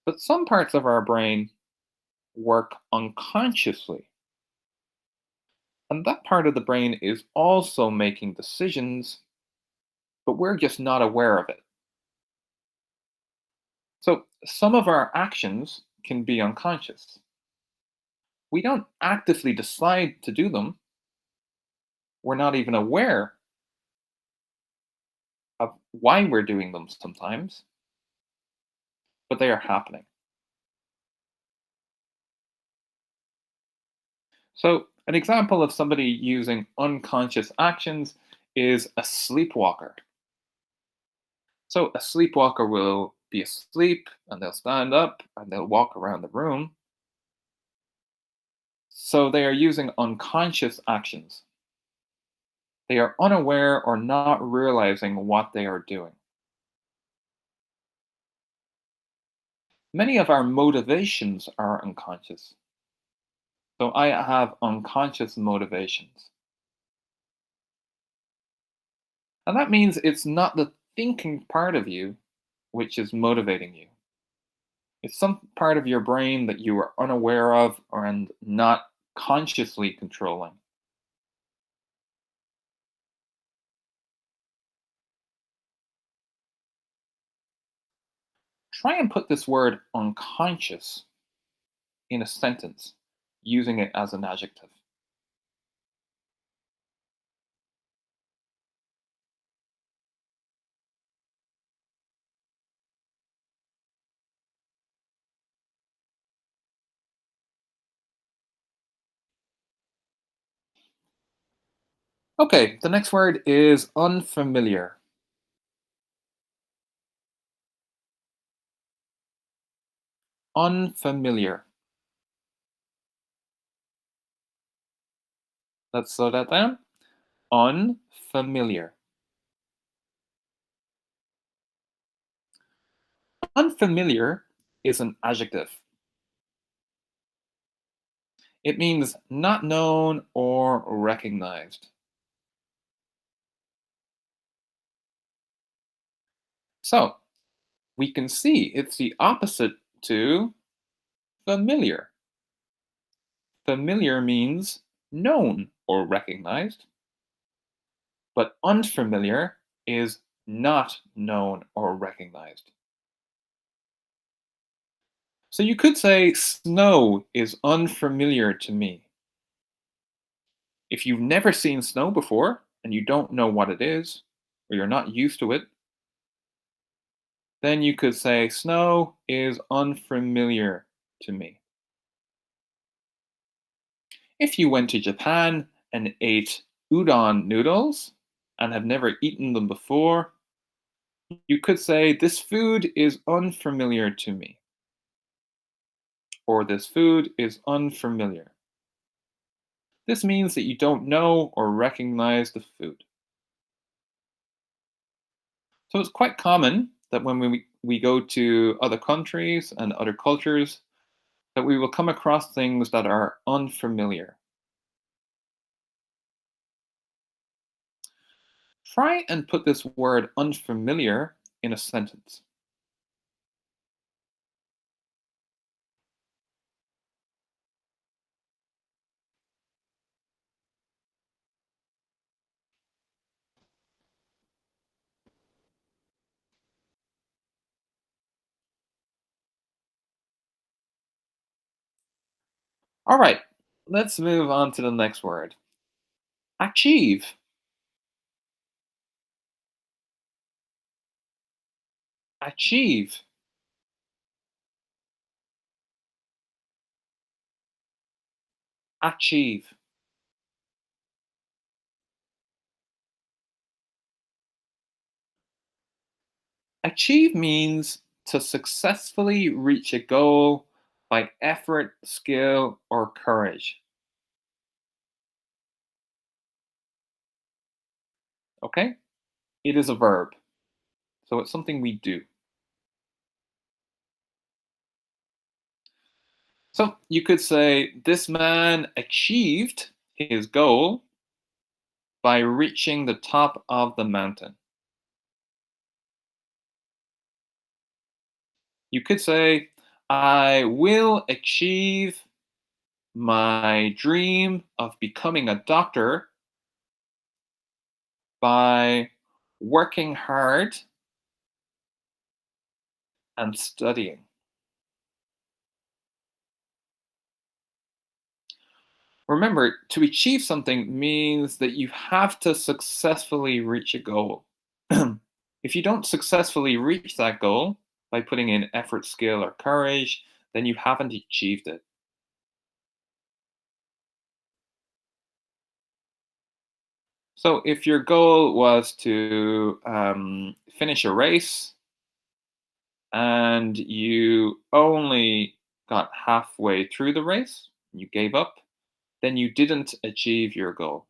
But some parts of our brain work unconsciously. And that part of the brain is also making decisions, but we're just not aware of it. So some of our actions can be unconscious. We don't actively decide to do them. We're not even aware of why we're doing them sometimes, but they are happening. So, an example of somebody using unconscious actions is a sleepwalker. So, a sleepwalker will be asleep and they'll stand up and they'll walk around the room. So, they are using unconscious actions. They are unaware or not realizing what they are doing. Many of our motivations are unconscious. So, I have unconscious motivations. And that means it's not the thinking part of you which is motivating you. It's some part of your brain that you are unaware of and not consciously controlling. Try and put this word unconscious in a sentence using it as an adjective. Okay, the next word is unfamiliar. Unfamiliar. Let's slow that down. Unfamiliar. Unfamiliar is an adjective. It means not known or recognized. So we can see it's the opposite to familiar. Familiar means known or recognized, but unfamiliar is not known or recognized. So you could say snow is unfamiliar to me. If you've never seen snow before and you don't know what it is, or you're not used to it, then you could say snow is unfamiliar to me. If you went to Japan and ate udon noodles and have never eaten them before, you could say this food is unfamiliar to me, or this food is unfamiliar. This means that you don't know or recognize the food. So it's quite common that when we go to other countries and other cultures, that we will come across things that are unfamiliar. Try and put this word unfamiliar in a sentence. All right, let's move on to the next word. Achieve. Achieve. Achieve. Achieve means to successfully reach a goal by effort, skill, or courage. Okay? It is a verb, so it's something we do. So you could say, this man achieved his goal by reaching the top of the mountain. You could say, I will achieve my dream of becoming a doctor by working hard and studying. Remember, to achieve something means that you have to successfully reach a goal. If you don't successfully reach that goal by putting in effort, skill, or courage, then you haven't achieved it. So, if your goal was to finish a race and you only got halfway through the race, you gave up, then you didn't achieve your goal.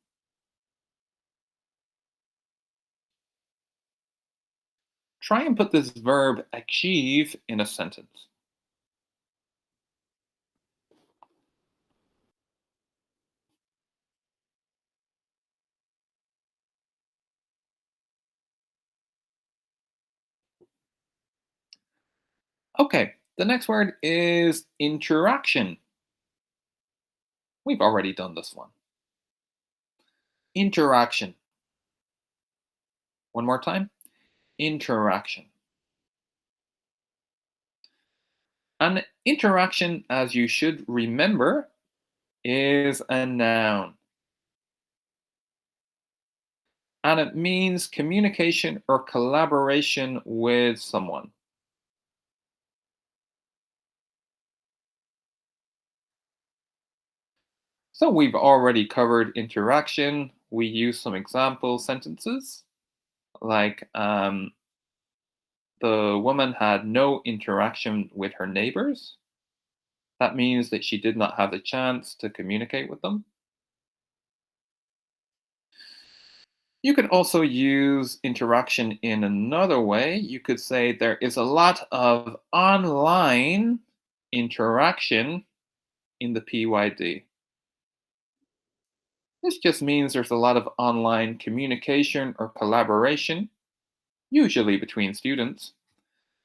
Try and put this verb achieve in a sentence. Okay, the next word is interaction. We've already done this one. Interaction. One more time. Interaction. An interaction, as you should remember, is a noun. And it means communication or collaboration with someone. So we've already covered interaction we use some example sentences like the woman had no interaction with her neighbors. That means that she did not have the chance to communicate with them. You could also use interaction in another way. You could say there is a lot of online interaction in the PYD. This just means there's a lot of online communication or collaboration, usually between students,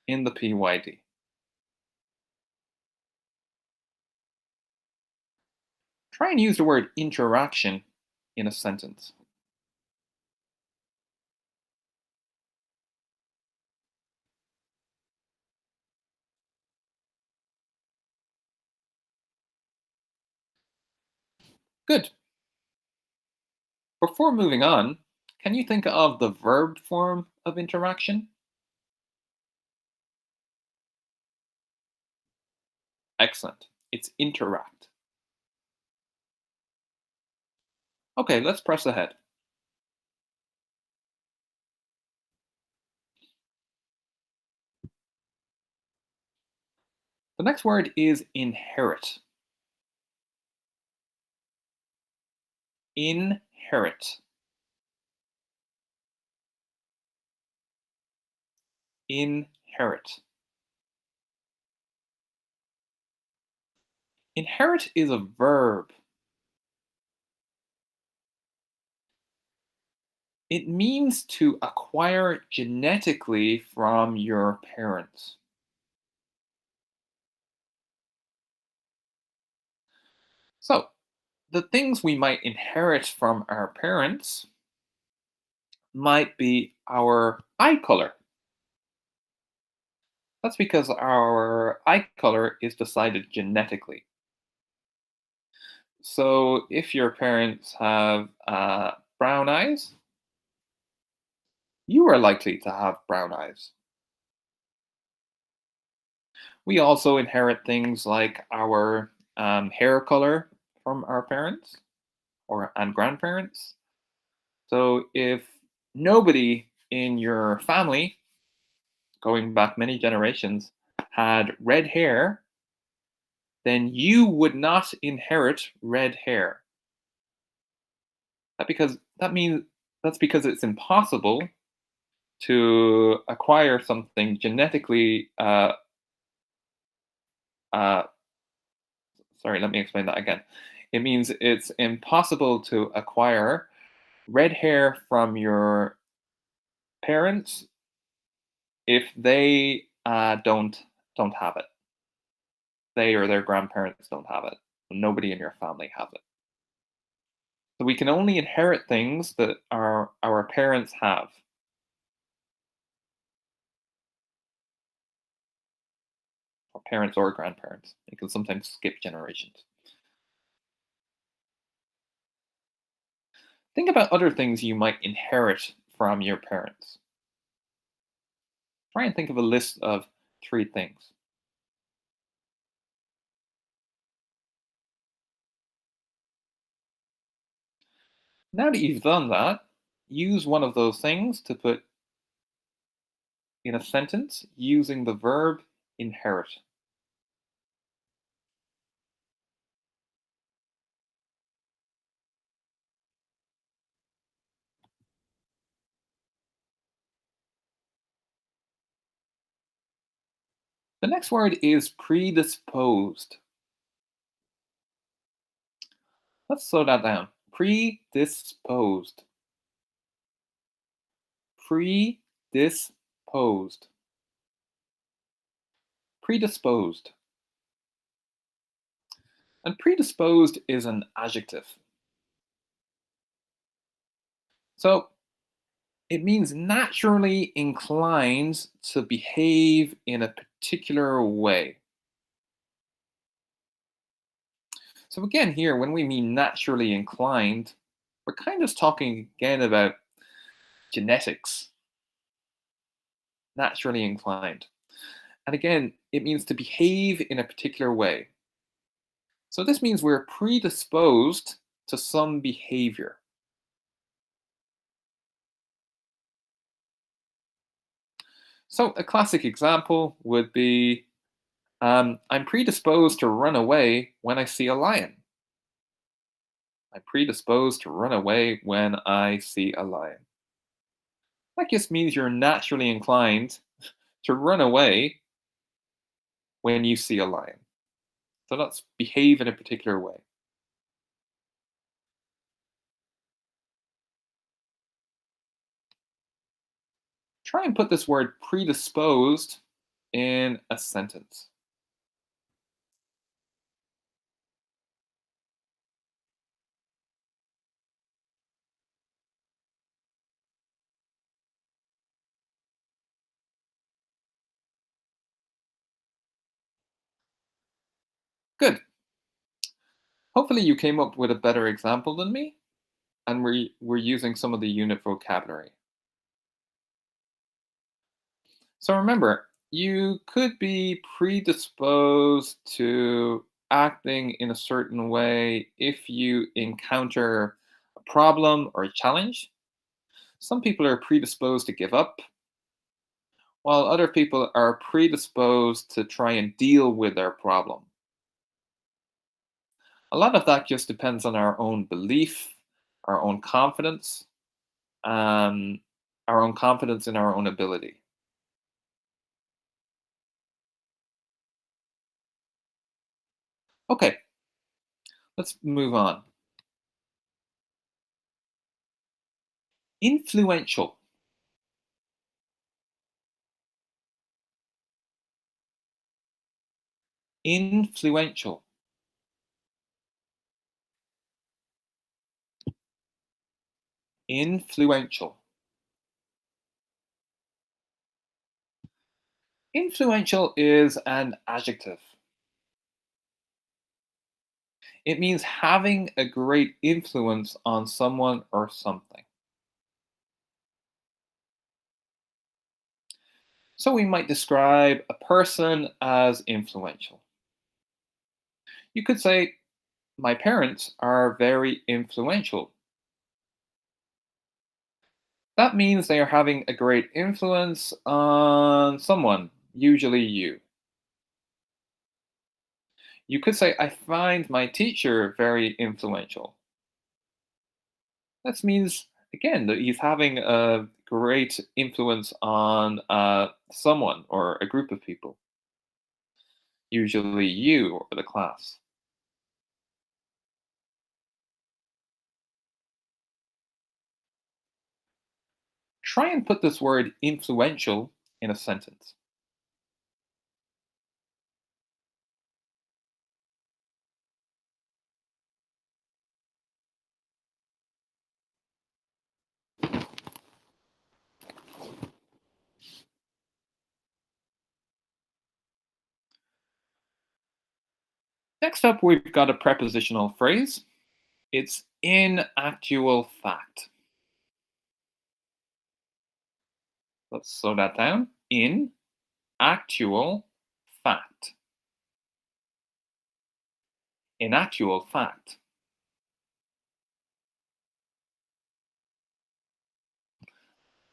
in the PYD. Try and use the word interaction in a sentence. Good. Before moving on, can you think of the verb form of interaction? Excellent. It's interact. Okay, let's press ahead. The next word is inherit. Inherit. Inherit. Inherit is a verb. It means to acquire genetically from your parents. So, the things we might inherit from our parents might be our eye color. That's because our eye color is decided genetically. So, if your parents have brown eyes, you are likely to have brown eyes. We also inherit things like our hair color from our parents or and grandparents. So if nobody in your family, going back many generations, had red hair, then you would not inherit red hair. That means that's because it's impossible to acquire something genetically. Uh, Sorry, let me explain that again. It means it's impossible to acquire red hair from your parents if they don't have it. They or their grandparents don't have it. Nobody in your family has it. So we can only inherit things that our parents have, or parents or grandparents. You can sometimes skip generations. Think about other things you might inherit from your parents. Try and think of a list of 3 things. Now that you've done that, use one of those things to put in a sentence using the verb inherit. The next word is predisposed. Let's slow that down. Predisposed. Predisposed. Predisposed. And predisposed is an adjective. So it means naturally inclined to behave in a particular way. So again, here, when we mean naturally inclined, we're kind of talking again about genetics, naturally inclined. And again, it means to behave in a particular way. So this means we're predisposed to some behavior. So, a classic example would be I'm predisposed to run away when I see a lion. I'm predisposed to run away when I see a lion. That just means you're naturally inclined to run away when you see a lion. So that's behave in a particular way. Try and put this word predisposed in a sentence. Good. Hopefully, you came up with a better example than me, and we're using some of the unit vocabulary. So remember, you could be predisposed to acting in a certain way if you encounter a problem or a challenge. Some people are predisposed to give up, while other people are predisposed to try and deal with their problem. A lot of that just depends on our own belief, our own confidence, um, our own confidence in our own ability. Okay, let's move on. Influential. Influential. Influential. Influential is an adjective. It means having a great influence on someone or something. So we might describe a person as influential. You could say, my parents are very influential. That means they are having a great influence on someone, usually you. You could say, I find my teacher very influential. That means, again, that he's having a great influence on someone or a group of people, usually you or the class. Try and put this word influential in a sentence. Next up, we've got a prepositional phrase. It's in actual fact. Let's slow that down. In actual fact. In actual fact.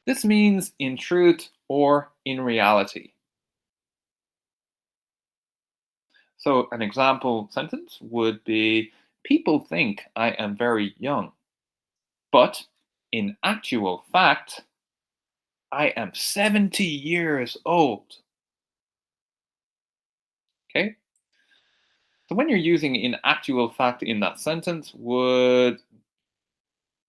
This means in truth or in reality. So, an example sentence would be people think I am very young, but in actual fact, I am 70 years old. Okay? So, when you're using in actual fact in that sentence, would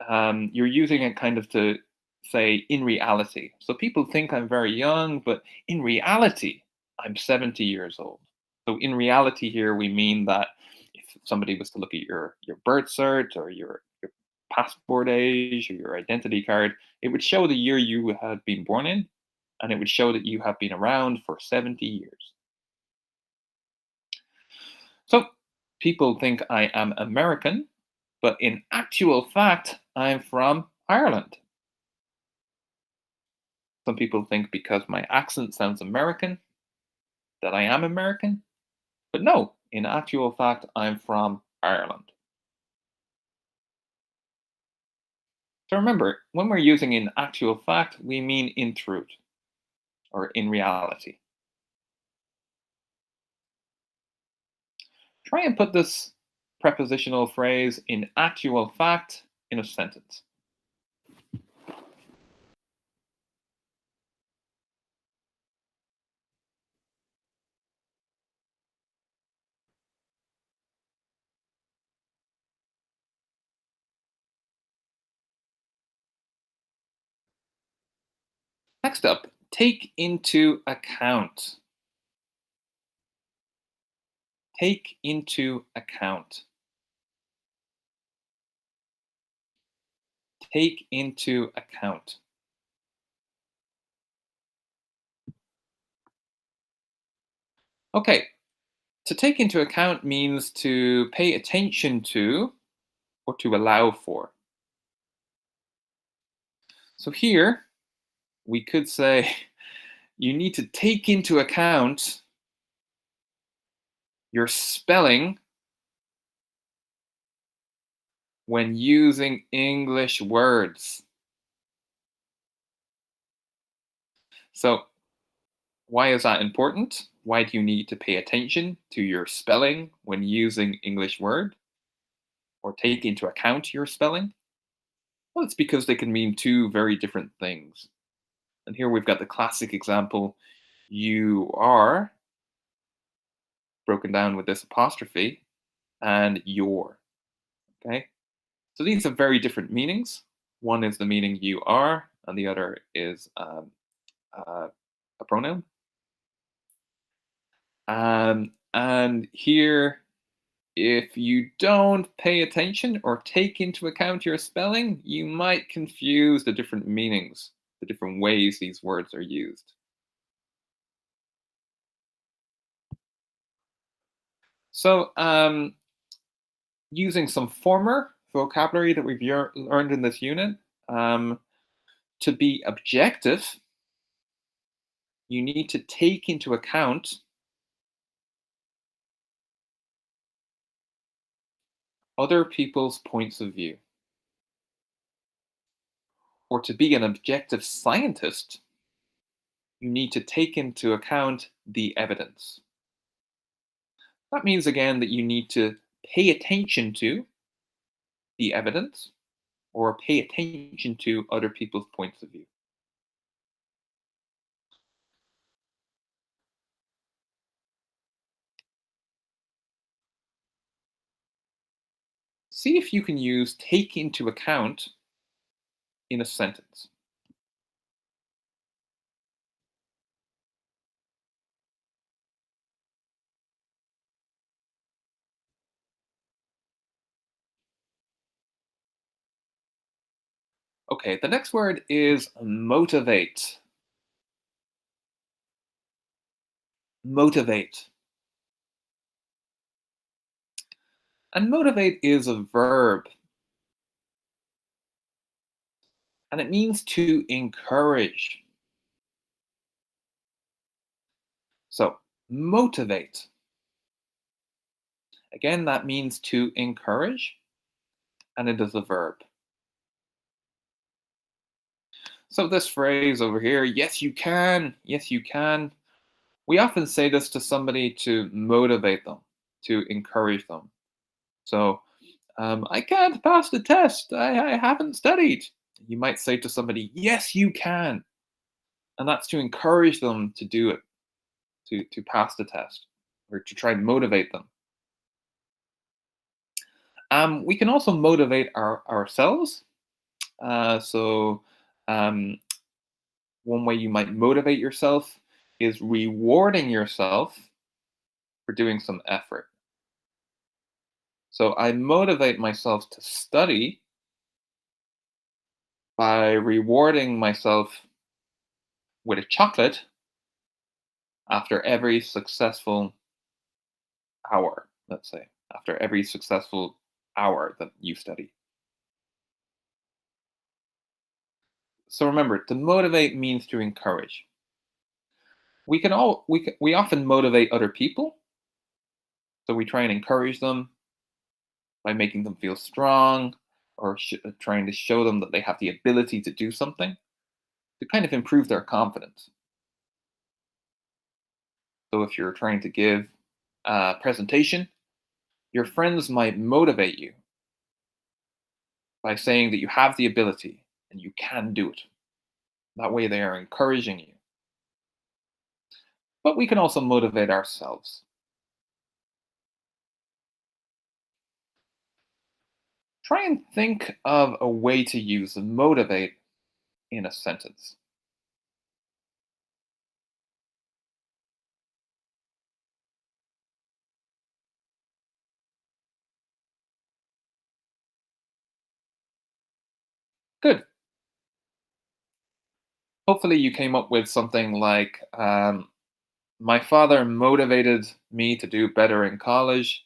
you're using it kind of to say in reality. So, people think I'm very young, but in reality, I'm 70 years old. So, in reality, here we mean that if somebody was to look at your birth cert or your passport age or your identity card, it would show the year you had been born in, and it would show that you have been around for 70 years. So people think I am American, but in actual fact, I'm from Ireland. Some people think because my accent sounds American that I am American, but no, in actual fact, I'm from Ireland. So remember, when we're using in actual fact, we mean in truth. or in reality. Try and put this prepositional phrase in actual fact in a sentence. Next up, take into account. Take into account. Take into account. Okay, to take into account means to pay attention to or to allow for. So here we could say you need to take into account your spelling when using English words. So, why is that important? Why do you need to pay attention to your spelling when using English word or take into account your spelling? Well, it's because they can mean two very different things. And here we've got the classic example, you are, broken down with this apostrophe, and your. Okay? So these have very different meanings. One is the meaning you are, and the other is uh, a pronoun. And here, if you don't pay attention or take into account your spelling, you might confuse the different meanings, the different ways these words are used. So, using some former vocabulary that we've learned in this unit, um, to be objective, you need to take into account other people's points of view. Or to be an objective scientist, you need to take into account the evidence. That means, again, that you need to pay attention to the evidence or pay attention to other people's points of view. See if you can use take into account in a sentence. Okay, the next word is motivate. Motivate. And motivate is a verb, and it means to encourage. So, motivate. Again, that means to encourage, and it is a verb. So, this phrase over here, yes, you can. We often say this to somebody to motivate them, to encourage them. So, I can't pass the test. I haven't studied. You might say to somebody, yes, you can. And that's to encourage them to do it, to pass the test, or to try and motivate them. We can also motivate ourselves. So, um, one way you might motivate yourself is rewarding yourself for doing some effort. So, I motivate myself to study by rewarding myself with a chocolate after every successful hour, let's say, after every successful hour that you study. So remember, to motivate means to encourage. We often motivate other people, so we try and encourage them by making them feel strong or trying to show them that they have the ability to do something to kind of improve their confidence. So if you're trying to give a presentation, your friends might motivate you by saying that you have the ability and you can do it. That way, they are encouraging you. But we can also motivate ourselves. Try and think of a way to use motivate in a sentence. Good. Hopefully, you came up with something like my father motivated me to do better in college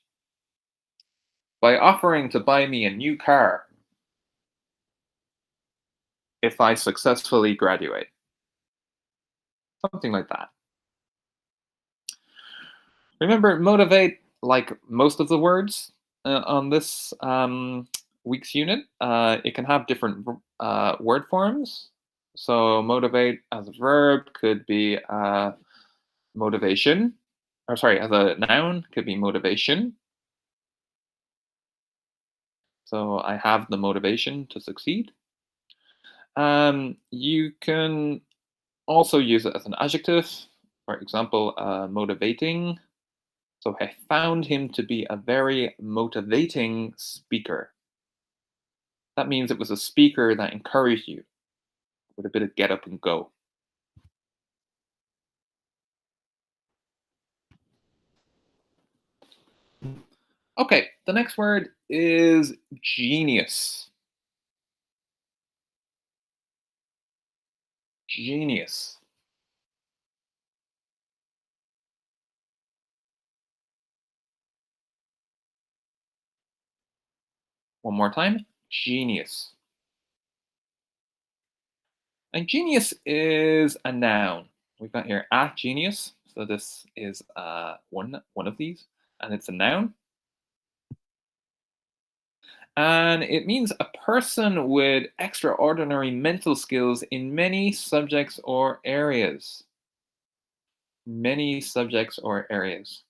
by offering to buy me a new car if I successfully graduate. Something like that. Remember, motivate, like most of the words on this week's unit, it can have different word forms. So, motivate as a verb could be motivation, or sorry, as a noun could be motivation. So, I have the motivation to succeed. You can also use it as an adjective. For example, motivating. So I found him to be a very motivating speaker. That means it was a speaker that encouraged you with a bit of get up and go. Okay, the next word is genius. Genius. One more time. Genius. And genius is a noun. We've got here a genius. So this is one of these, and it's a noun. And it means a person with extraordinary mental skills in many subjects or areas. Many subjects or areas.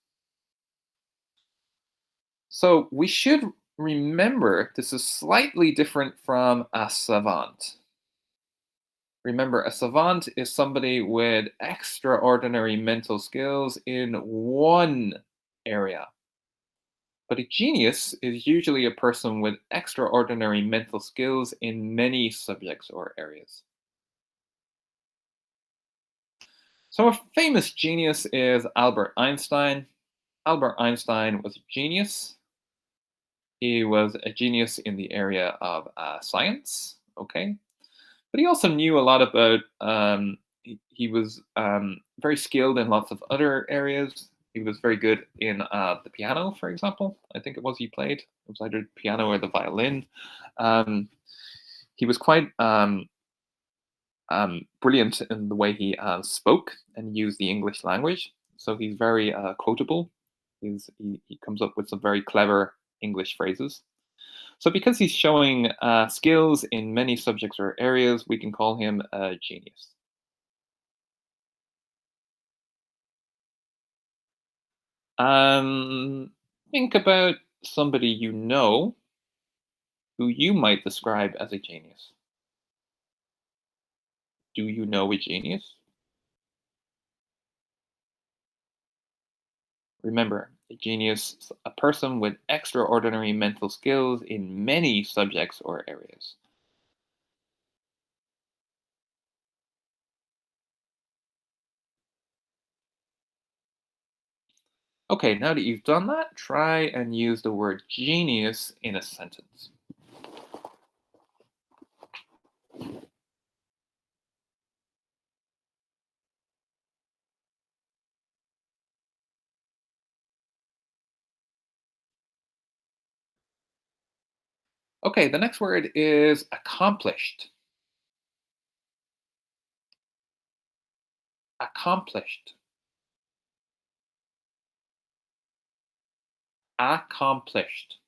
So we should remember this is slightly different from a savant. Remember, a savant is somebody with extraordinary mental skills in one area. But a genius is usually a person with extraordinary mental skills in many subjects or areas. So, a famous genius is Albert Einstein. Albert Einstein was a genius. He was a genius in the area of science, okay? But he also knew a lot about, he was very skilled in lots of other areas. He was very good in the piano, for example. I think it was he played. It was either the piano or the violin. Um, he was quite brilliant in the way he spoke and used the English language. So he's very quotable. He comes up with some very clever English phrases. So because he's showing skills in many subjects or areas, we can call him a genius. Um, think about somebody you know who you might describe as a genius. Do you know a genius? Remember, a genius is a person with extraordinary mental skills in many subjects or areas. Okay, now that you've done that, try and use the word genius in a sentence. Okay, the next word is accomplished. Accomplished. Accomplished.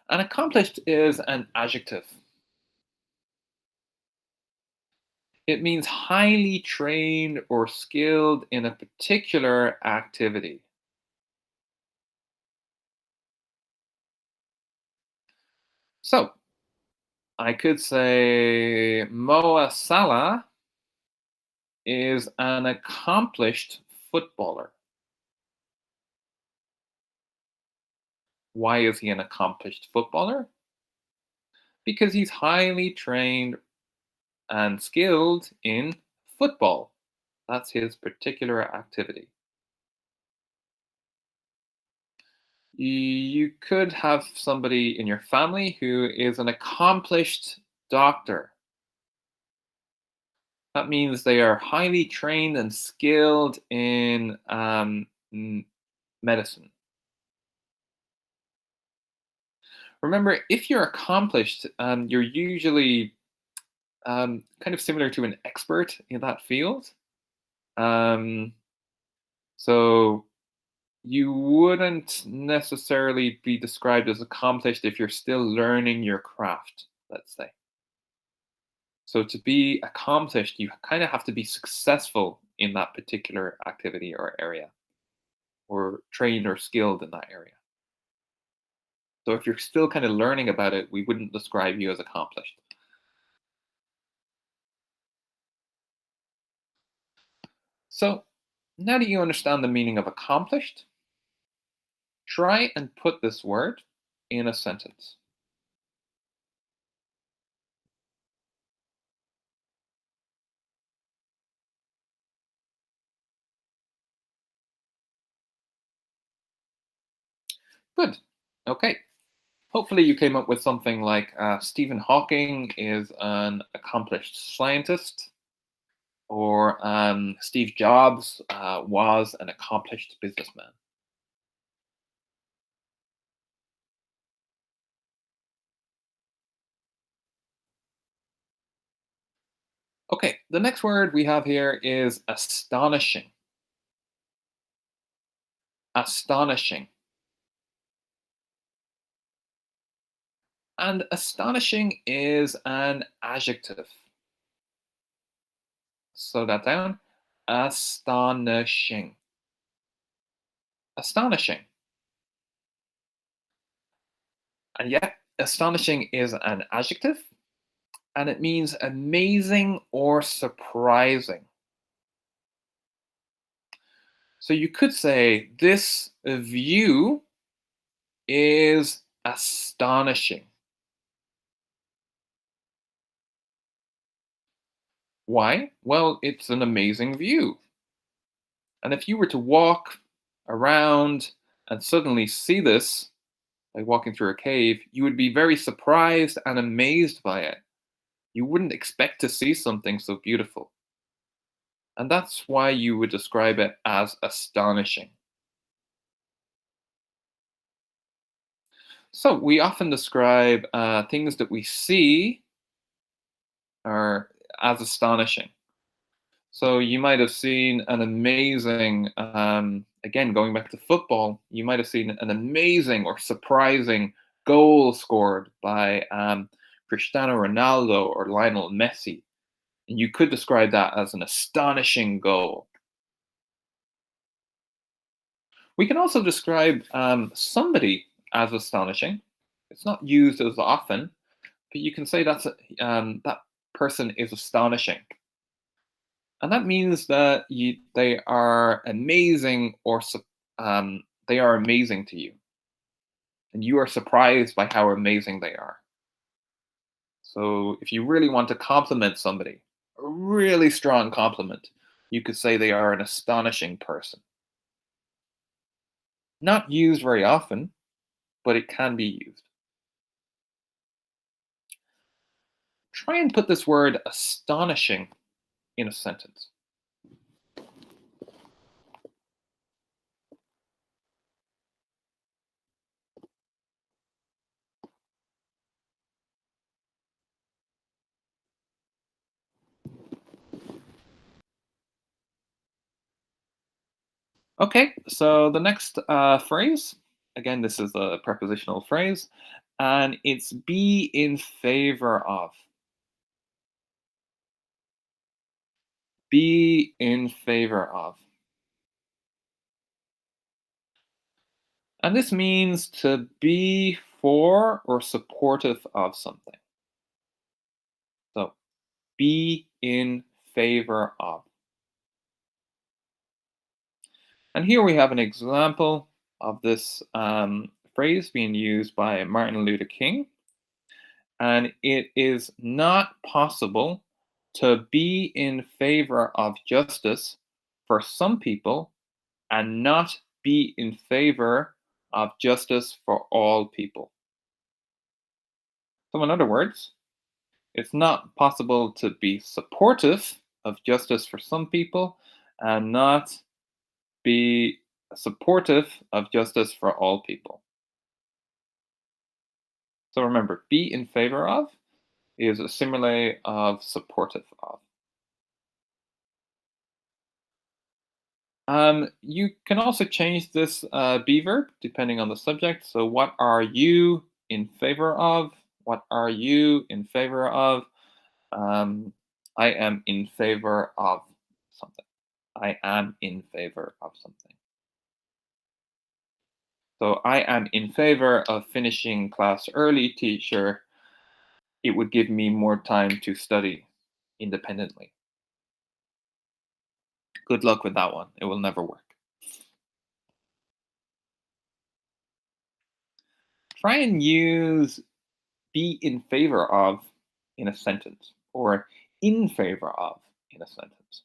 An accomplished is an adjective. It means highly trained or skilled in a particular activity. So I could say Moa Salah is an accomplished footballer. Why is he an accomplished footballer? Because he's highly trained and skilled in football. That's his particular activity. You could have somebody in your family who is an accomplished doctor. That means they are highly trained and skilled in medicine. Remember, if you're accomplished, you're usually kind of similar to an expert in that field. Um, so you wouldn't necessarily be described as accomplished if you're still learning your craft, let's say. So to be accomplished, you kind of have to be successful in that particular activity or area, or trained or skilled in that area. So if you're still kind of learning about it, we wouldn't describe you as accomplished. So now that you understand the meaning of accomplished, try and put this word in a sentence. Good. Okay. Hopefully, you came up with something like Stephen Hawking is an accomplished scientist, or Steve Jobs was an accomplished businessman. Okay, the next word we have here is astonishing. Astonishing. And astonishing is an adjective. Slow that down. Astonishing. Astonishing. And yet, astonishing is an adjective, and it means amazing or surprising. So you could say, this view is astonishing. Why? Well, it's an amazing view. And if you were to walk around and suddenly see this, like walking through a cave, you would be very surprised and amazed by it. You wouldn't expect to see something so beautiful. And that's why you would describe it as astonishing. So we often describe things that we see are as astonishing. So you might have seen an amazing, again, going back to football, you might have seen an amazing or surprising goal scored by Cristiano Ronaldo or Lionel Messi. And you could describe that as an astonishing goal. We can also describe somebody as astonishing. It's not used as often, but you can say that person is astonishing. And that means that they are amazing they are amazing to you. And you are surprised by how amazing they are. So if you really want to compliment somebody, a really strong compliment, you could say they are an astonishing person. Not used very often, but it can be used. Try and put this word astonishing in a sentence. Okay, so the next phrase, again, this is a prepositional phrase, and it's be in favor of. be in favor of. And this means to be for or supportive of something. So be in favor of. And here we have an example of this phrase being used by Martin Luther King. And it is not possible to be in favor of justice for some people and not be in favor of justice for all people. So, in other words, it's not possible to be supportive of justice for some people and not be supportive of justice for all people. So remember, be in favor of is a simile of supportive of. You can also change this be verb depending on the subject. So, what are you in favor of? What are you in favor of? I am in favor of something. I am in favor of something. So, I am in favor of finishing class early, teacher. It would give me more time to study independently. Good luck with that one. It will never work. Try and use be in favor of in a sentence or in favor of in a sentence.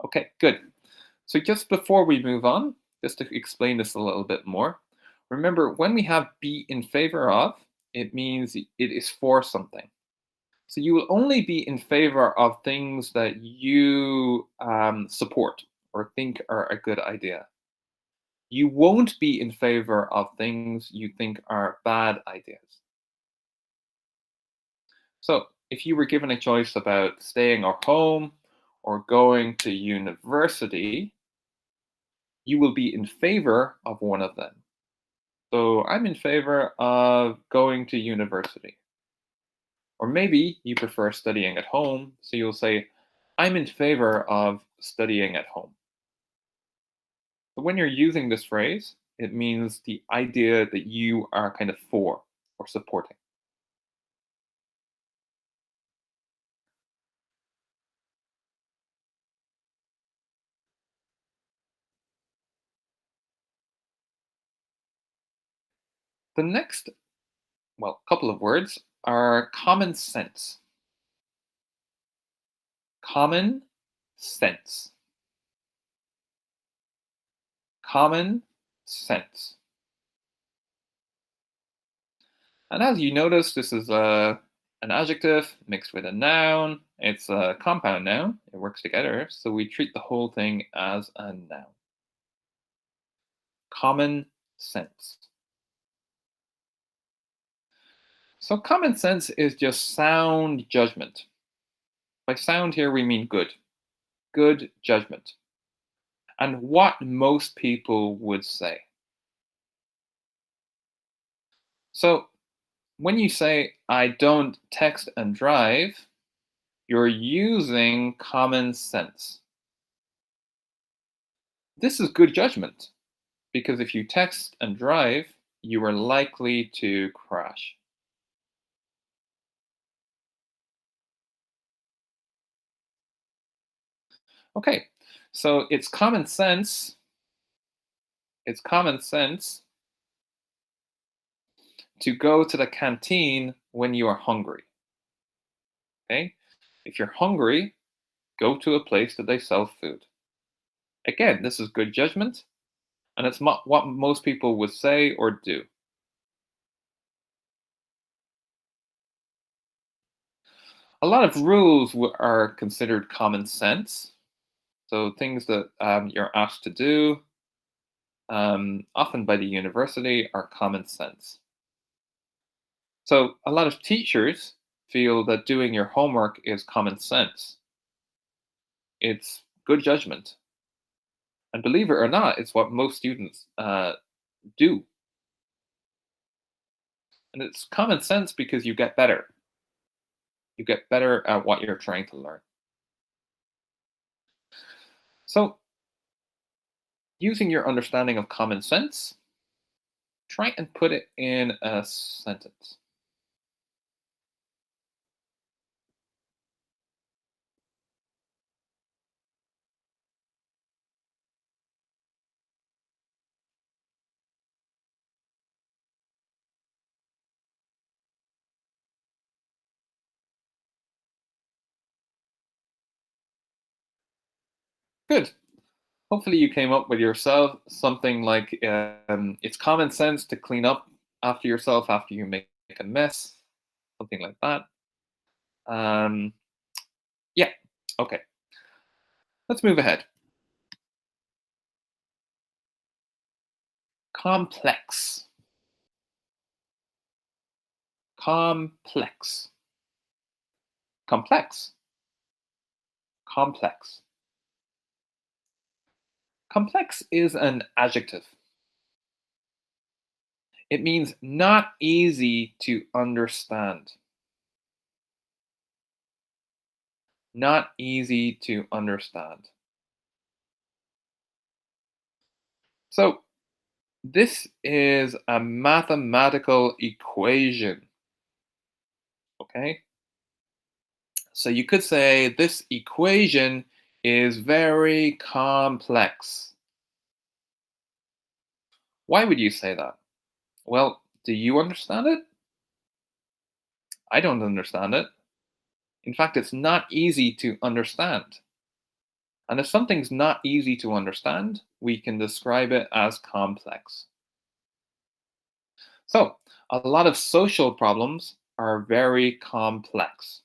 Okay, good. So just before we move on, just to explain this a little bit more, remember when we have be in favor of, it means it is for something. So you will only be in favor of things that you support or think are a good idea. You won't be in favor of things you think are bad ideas. So, if you were given a choice about staying at home or going to university, you will be in favor of one of them. So, I'm in favor of going to university. Or maybe you prefer studying at home, so you'll say, I'm in favor of studying at home. But when you're using this phrase, it means the idea that you are kind of for or supporting. The next, well, couple of words are common sense. Common sense. Common sense. And as you notice, this is an adjective mixed with a noun. It's a compound noun. It works together. So we treat the whole thing as a noun. Common sense. So common sense is just sound judgment. By sound here, we mean good. Good judgment. And what most people would say. So when you say, I don't text and drive, you're using common sense. This is good judgment because if you text and drive, you are likely to crash. Okay, so it's common sense. It's common sense to go to the canteen when you are hungry. Okay, if you're hungry, go to a place that they sell food. Again, this is good judgment, and it's what most people would say or do. A lot of rules are considered common sense. So things that you're asked to do, often by the university, are common sense. So a lot of teachers feel that doing your homework is common sense. It's good judgment. And believe it or not, it's what most students do. And it's common sense because you get better. You get better at what you're trying to learn. So, using your understanding of common sense, try and put it in a sentence. Good. Hopefully, you came up with yourself something like it's common sense to clean up after yourself after you make a mess, something like that. Um, yeah. Okay. Let's move ahead. Complex. Complex. Complex. Complex. Complex is an adjective. It means not easy to understand. Not easy to understand. So, this is a mathematical equation, okay? So you could say this equation is very complex. Why would you say that? Well, do you understand it? I don't understand it. In fact, it's not easy to understand. And if something's not easy to understand, we can describe it as complex. So, a lot of social problems are very complex.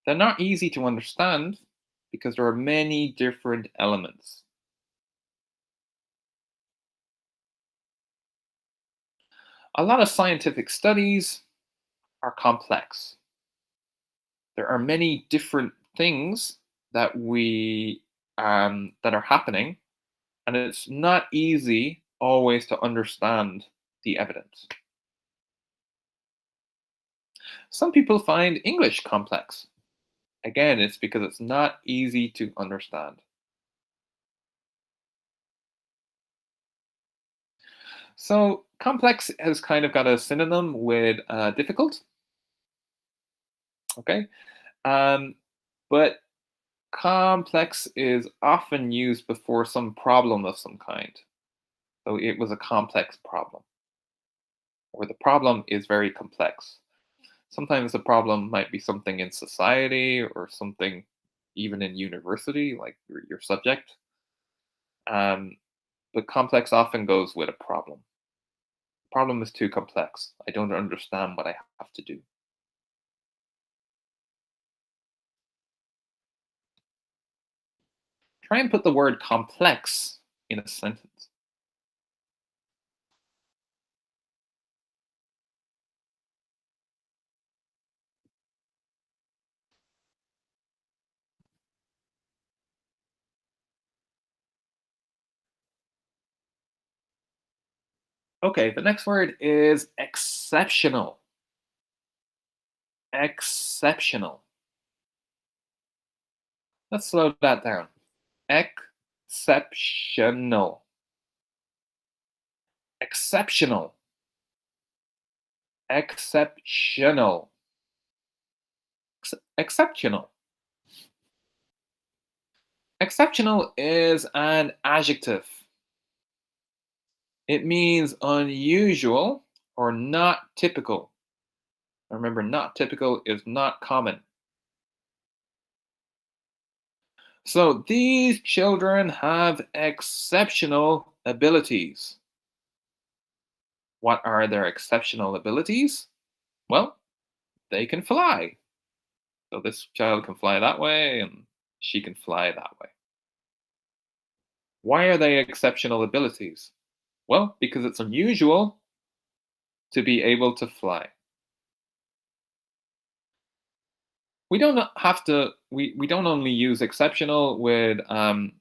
They're not easy to understand because there are many different elements. A lot of scientific studies are complex. There are many different things that are happening, and it's not easy always to understand the evidence. Some people find English complex. Again, it's because it's not easy to understand. So, complex has kind of got a synonym with difficult, okay? Um, but complex is often used before some problem of some kind. So, it was a complex problem, or the problem is very complex. Sometimes the problem might be something in society or something even in university, like your subject. Um, but complex often goes with a problem. Problem is too complex. I don't understand what I have to do. Try and put the word complex in a sentence. Okay, the next word is exceptional. Exceptional. Let's slow that down. Exceptional. Exceptional. Exceptional. Exceptional. Exceptional is an adjective. It means unusual or not typical. Remember, not typical is not common. So these children have exceptional abilities. What are their exceptional abilities? Well, they can fly. So this child can fly that way and she can fly that way. Why are they exceptional abilities? Well, because it's unusual to be able to fly. We don't have to we don't only use exceptional with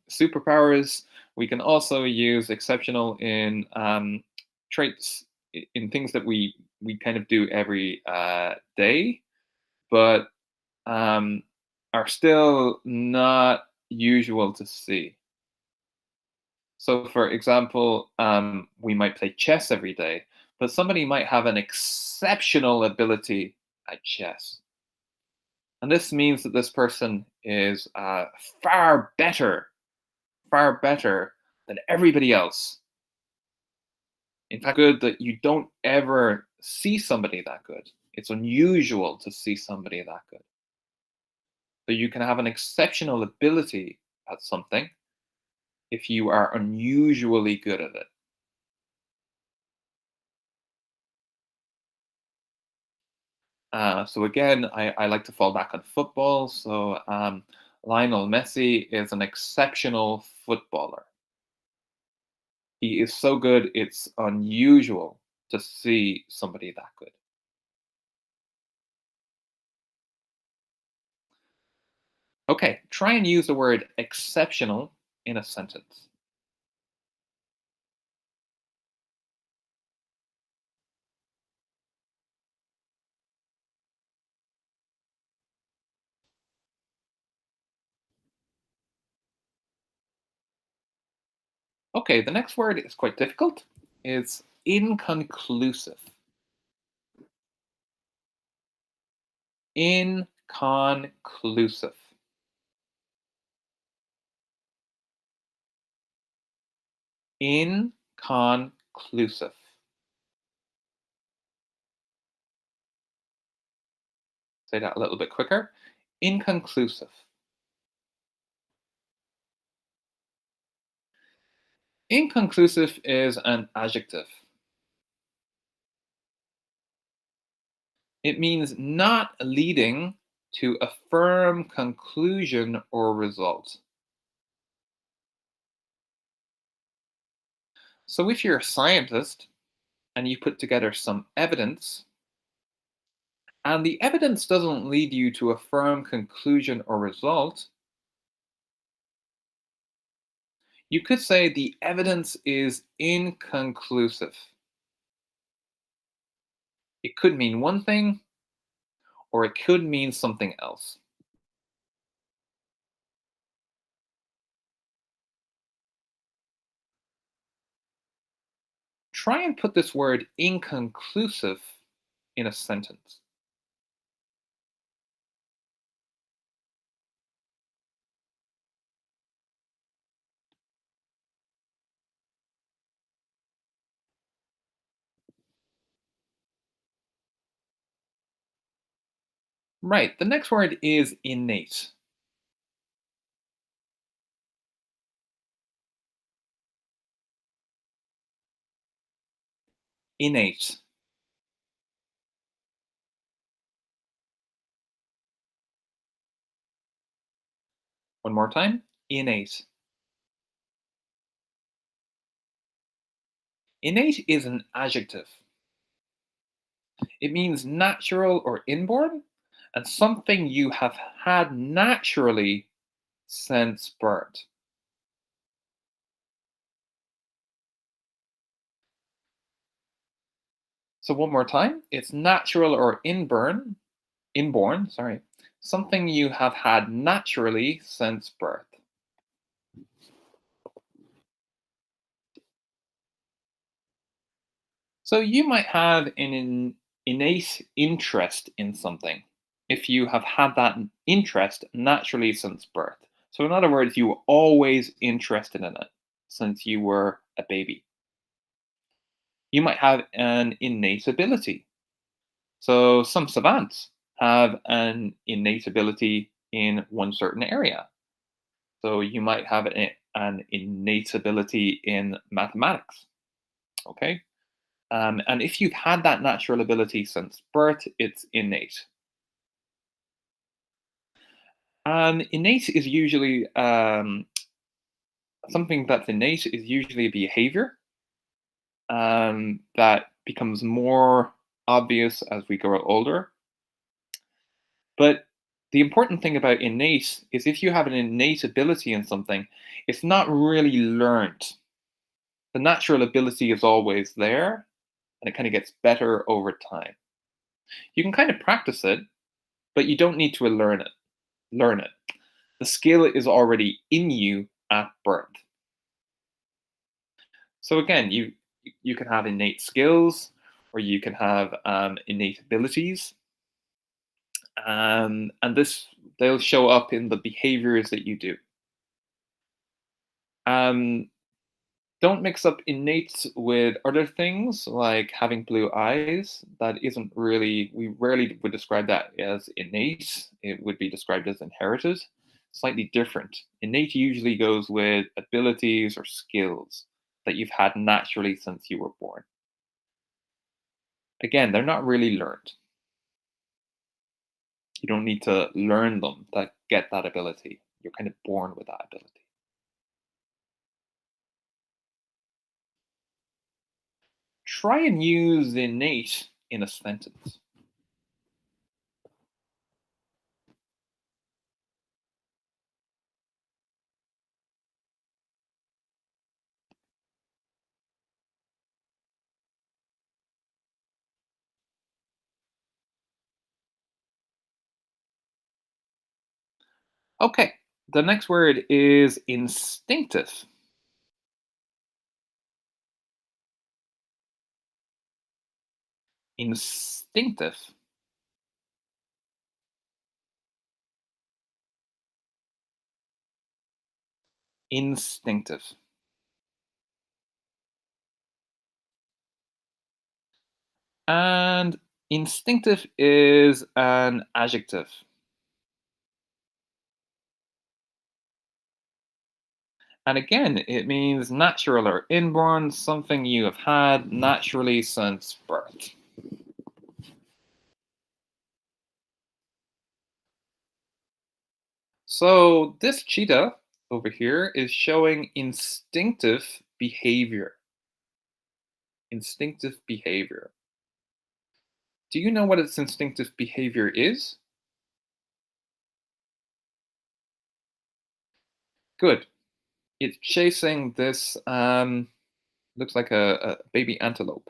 superpowers. We can also use exceptional in traits in things that we kind of do every day, but um, are still not usual to see. So, for example, we might play chess every day, but somebody might have an exceptional ability at chess. And this means that this person is far better, far better than everybody else. In fact, good that you don't ever see somebody that good. It's unusual to see somebody that good. So you can have an exceptional ability at something if you are unusually good at it. So again, I like to fall back on football. So Lionel Messi is an exceptional footballer. He is so good, it's unusual to see somebody that good. Okay, try and use the word exceptional in a sentence. Okay, the next word is quite difficult. It's inconclusive. Inconclusive. Inconclusive. Say that a little bit quicker. Inconclusive. Inconclusive is an adjective. It means not leading to a firm conclusion or result. So if you're a scientist and you put together some evidence, and the evidence doesn't lead you to a firm conclusion or result, you could say the evidence is inconclusive. It could mean one thing, or it could mean something else. Try and put this word inconclusive in a sentence. Right, the next word is innate. Innate. One more time. Innate. Innate is an adjective. It means natural or inborn, and something you have had naturally since birth. So one more time, it's natural or inborn, sorry, something you have had naturally since birth. So you might have innate interest in something if you have had that interest naturally since birth. So in other words, you were always interested in it since you were a baby. You might have an innate ability. So some savants have an innate ability in one certain area. So you might have an innate ability in mathematics. Okay. And if you've had that natural ability since birth, it's innate. And innate is usually something that's innate is usually a behavior that becomes more obvious as we grow older. But The important thing about innate is if you have an innate ability in something, it's not really learned. The natural ability is always there, and it kind of gets better over time. You can kind of practice it, but you don't need to learn it. Learn it. The skill is already in you at birth. So again, you can have innate skills, or you can have innate abilities, and this they'll show up in the behaviors that you do. Um, don't mix up innate with other things like having blue eyes. That isn't really, we rarely would describe that as innate. It would be described as inherited. Slightly different. Innate usually goes with abilities or skills that you've had naturally since you were born. Again, they're not really learned. You don't need to learn them to get that ability. You're kind of born with that ability. Try and use innate in a sentence. Okay, the next word is instinctive. Instinctive. Instinctive. And instinctive is an adjective. And again, it means natural or inborn, something you have had naturally since birth. So this cheetah over here is showing instinctive behavior. Instinctive behavior. Do you know what its instinctive behavior is? Good. It's chasing this, looks like a baby antelope.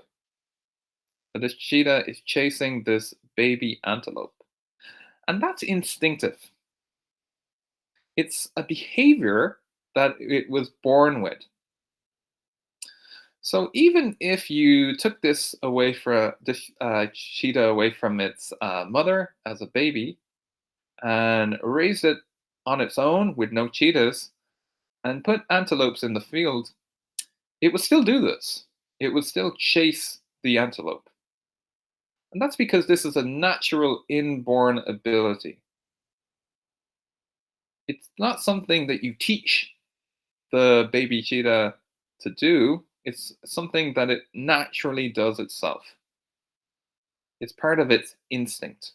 So this cheetah is chasing this baby antelope. And that's instinctive. It's a behavior that it was born with. So even if you took this away from this cheetah away from its mother as a baby and raised it on its own with no cheetahs and put antelopes in the field, it would still do this. It would still chase the antelope. And that's because this is a natural inborn ability. It's not something that you teach the baby cheetah to do, it's something that it naturally does itself. It's part of its instinct.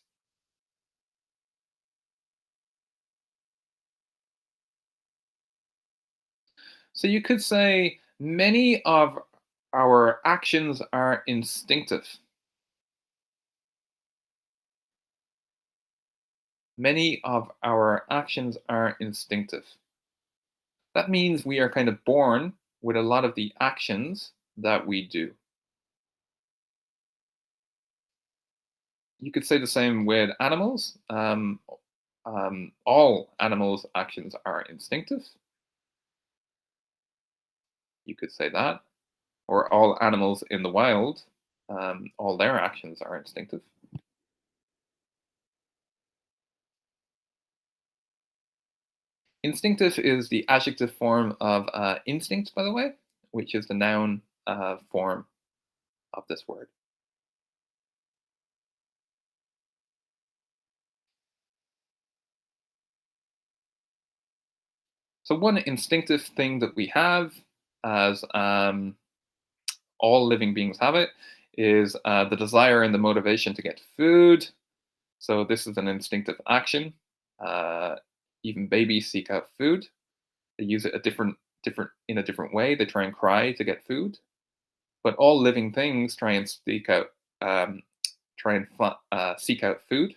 So you could say many of our actions are instinctive. Many of our actions are instinctive. That means we are kind of born with a lot of the actions that we do. You could say the same with animals. All animals' actions are instinctive. You could say that. Or all animals in the wild, all their actions are instinctive. Instinctive is the adjective form of instinct, by the way, which is the noun form of this word. So, one instinctive thing that we have, as all living beings have it, is the desire and the motivation to get food. So, this is an instinctive action. Uh, Even babies seek out food. They use it different in a different way. They try and cry to get food, but all living things try and seek out food.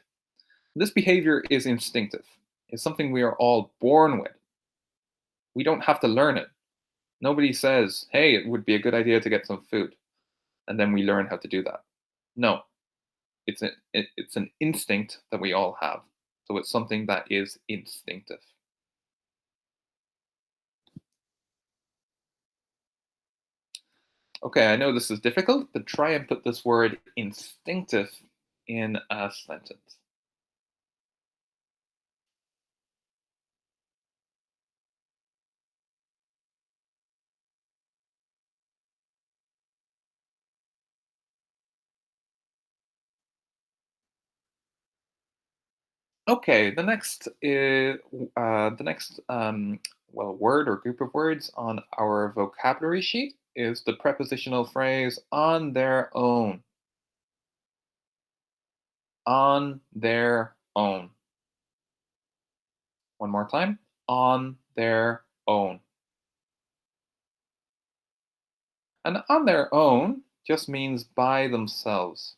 This behavior is instinctive. It's something we are all born with. We don't have to learn it. Nobody says, hey, it would be a good idea to get some food, and then we learn how to do that. No, it's an instinct that we all have. So it's something that is instinctive. Okay, I know this is difficult, but try and put this word instinctive in a sentence. Okay, the next word or group of words on our vocabulary sheet is the prepositional phrase on their own. On their own. One more time. On their own. And on their own just means by themselves.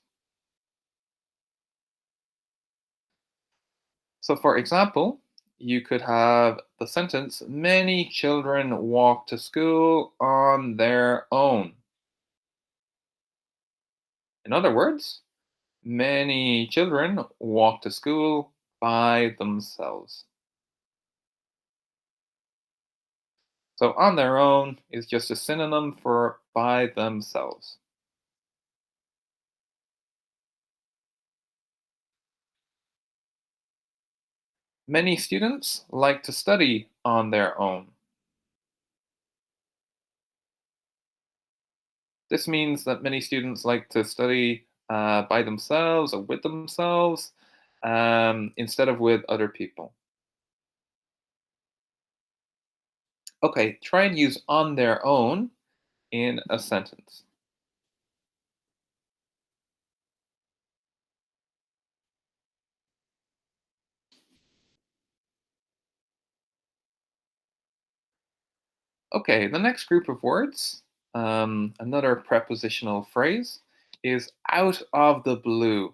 So, for example, you could have the sentence many children walk to school on their own. In other words, many children walk to school by themselves. So, on their own is just a synonym for by themselves. Many students like to study on their own. This means that many students like to study by themselves or with themselves instead of with other people. Okay, try and use on their own in a sentence. Okay, the next group of words, another prepositional phrase, is out of the blue.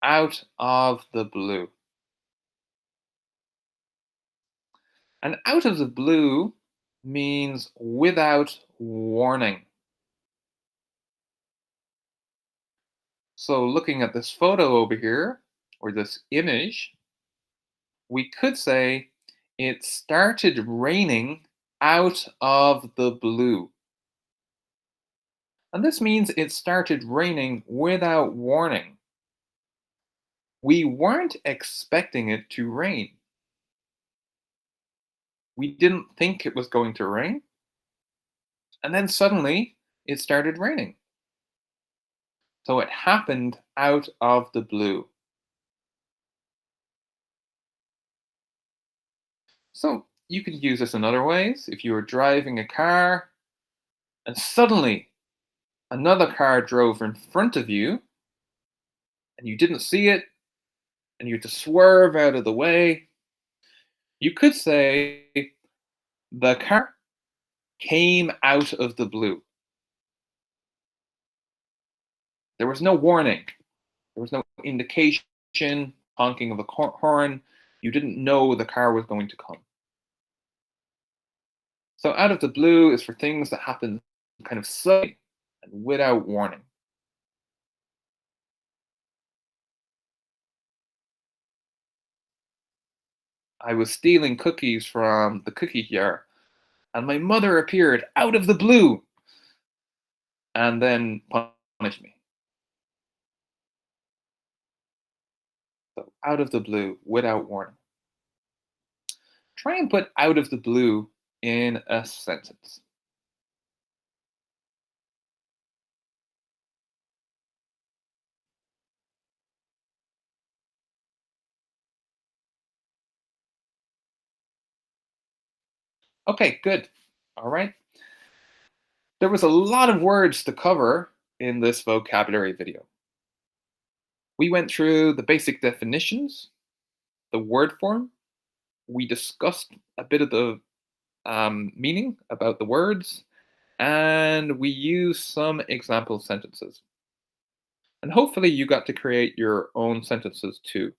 Out of the blue. And out of the blue means without warning. So, looking at this photo over here, or this image, we could say it started raining out of the blue. And this means it started raining without warning. We weren't expecting it to rain. We didn't think it was going to rain. And then suddenly it started raining. So it happened out of the blue. So you could use this in other ways. If you were driving a car and suddenly another car drove in front of you and you didn't see it and you had to swerve out of the way, you could say the car came out of the blue. There was no warning, there was no indication, honking of a horn. You didn't know the car was going to come. So, out of the blue is for things that happen kind of suddenly and without warning. I was stealing cookies from the cookie jar, and my mother appeared out of the blue and then punished me. So, out of the blue, without warning. Try and put out of the blue in a sentence. Okay, good. All right. There was a lot of words to cover in this vocabulary video. We went through the basic definitions, the word form. We discussed a bit of the meaning about the words, and we used some example sentences. And hopefully you got to create your own sentences too.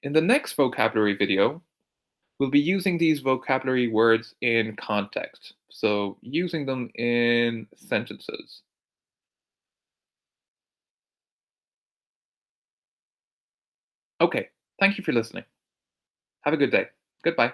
In the next vocabulary video, we'll be using these vocabulary words in context, so using them in sentences. Okay, thank you for listening. Have a good day. Goodbye.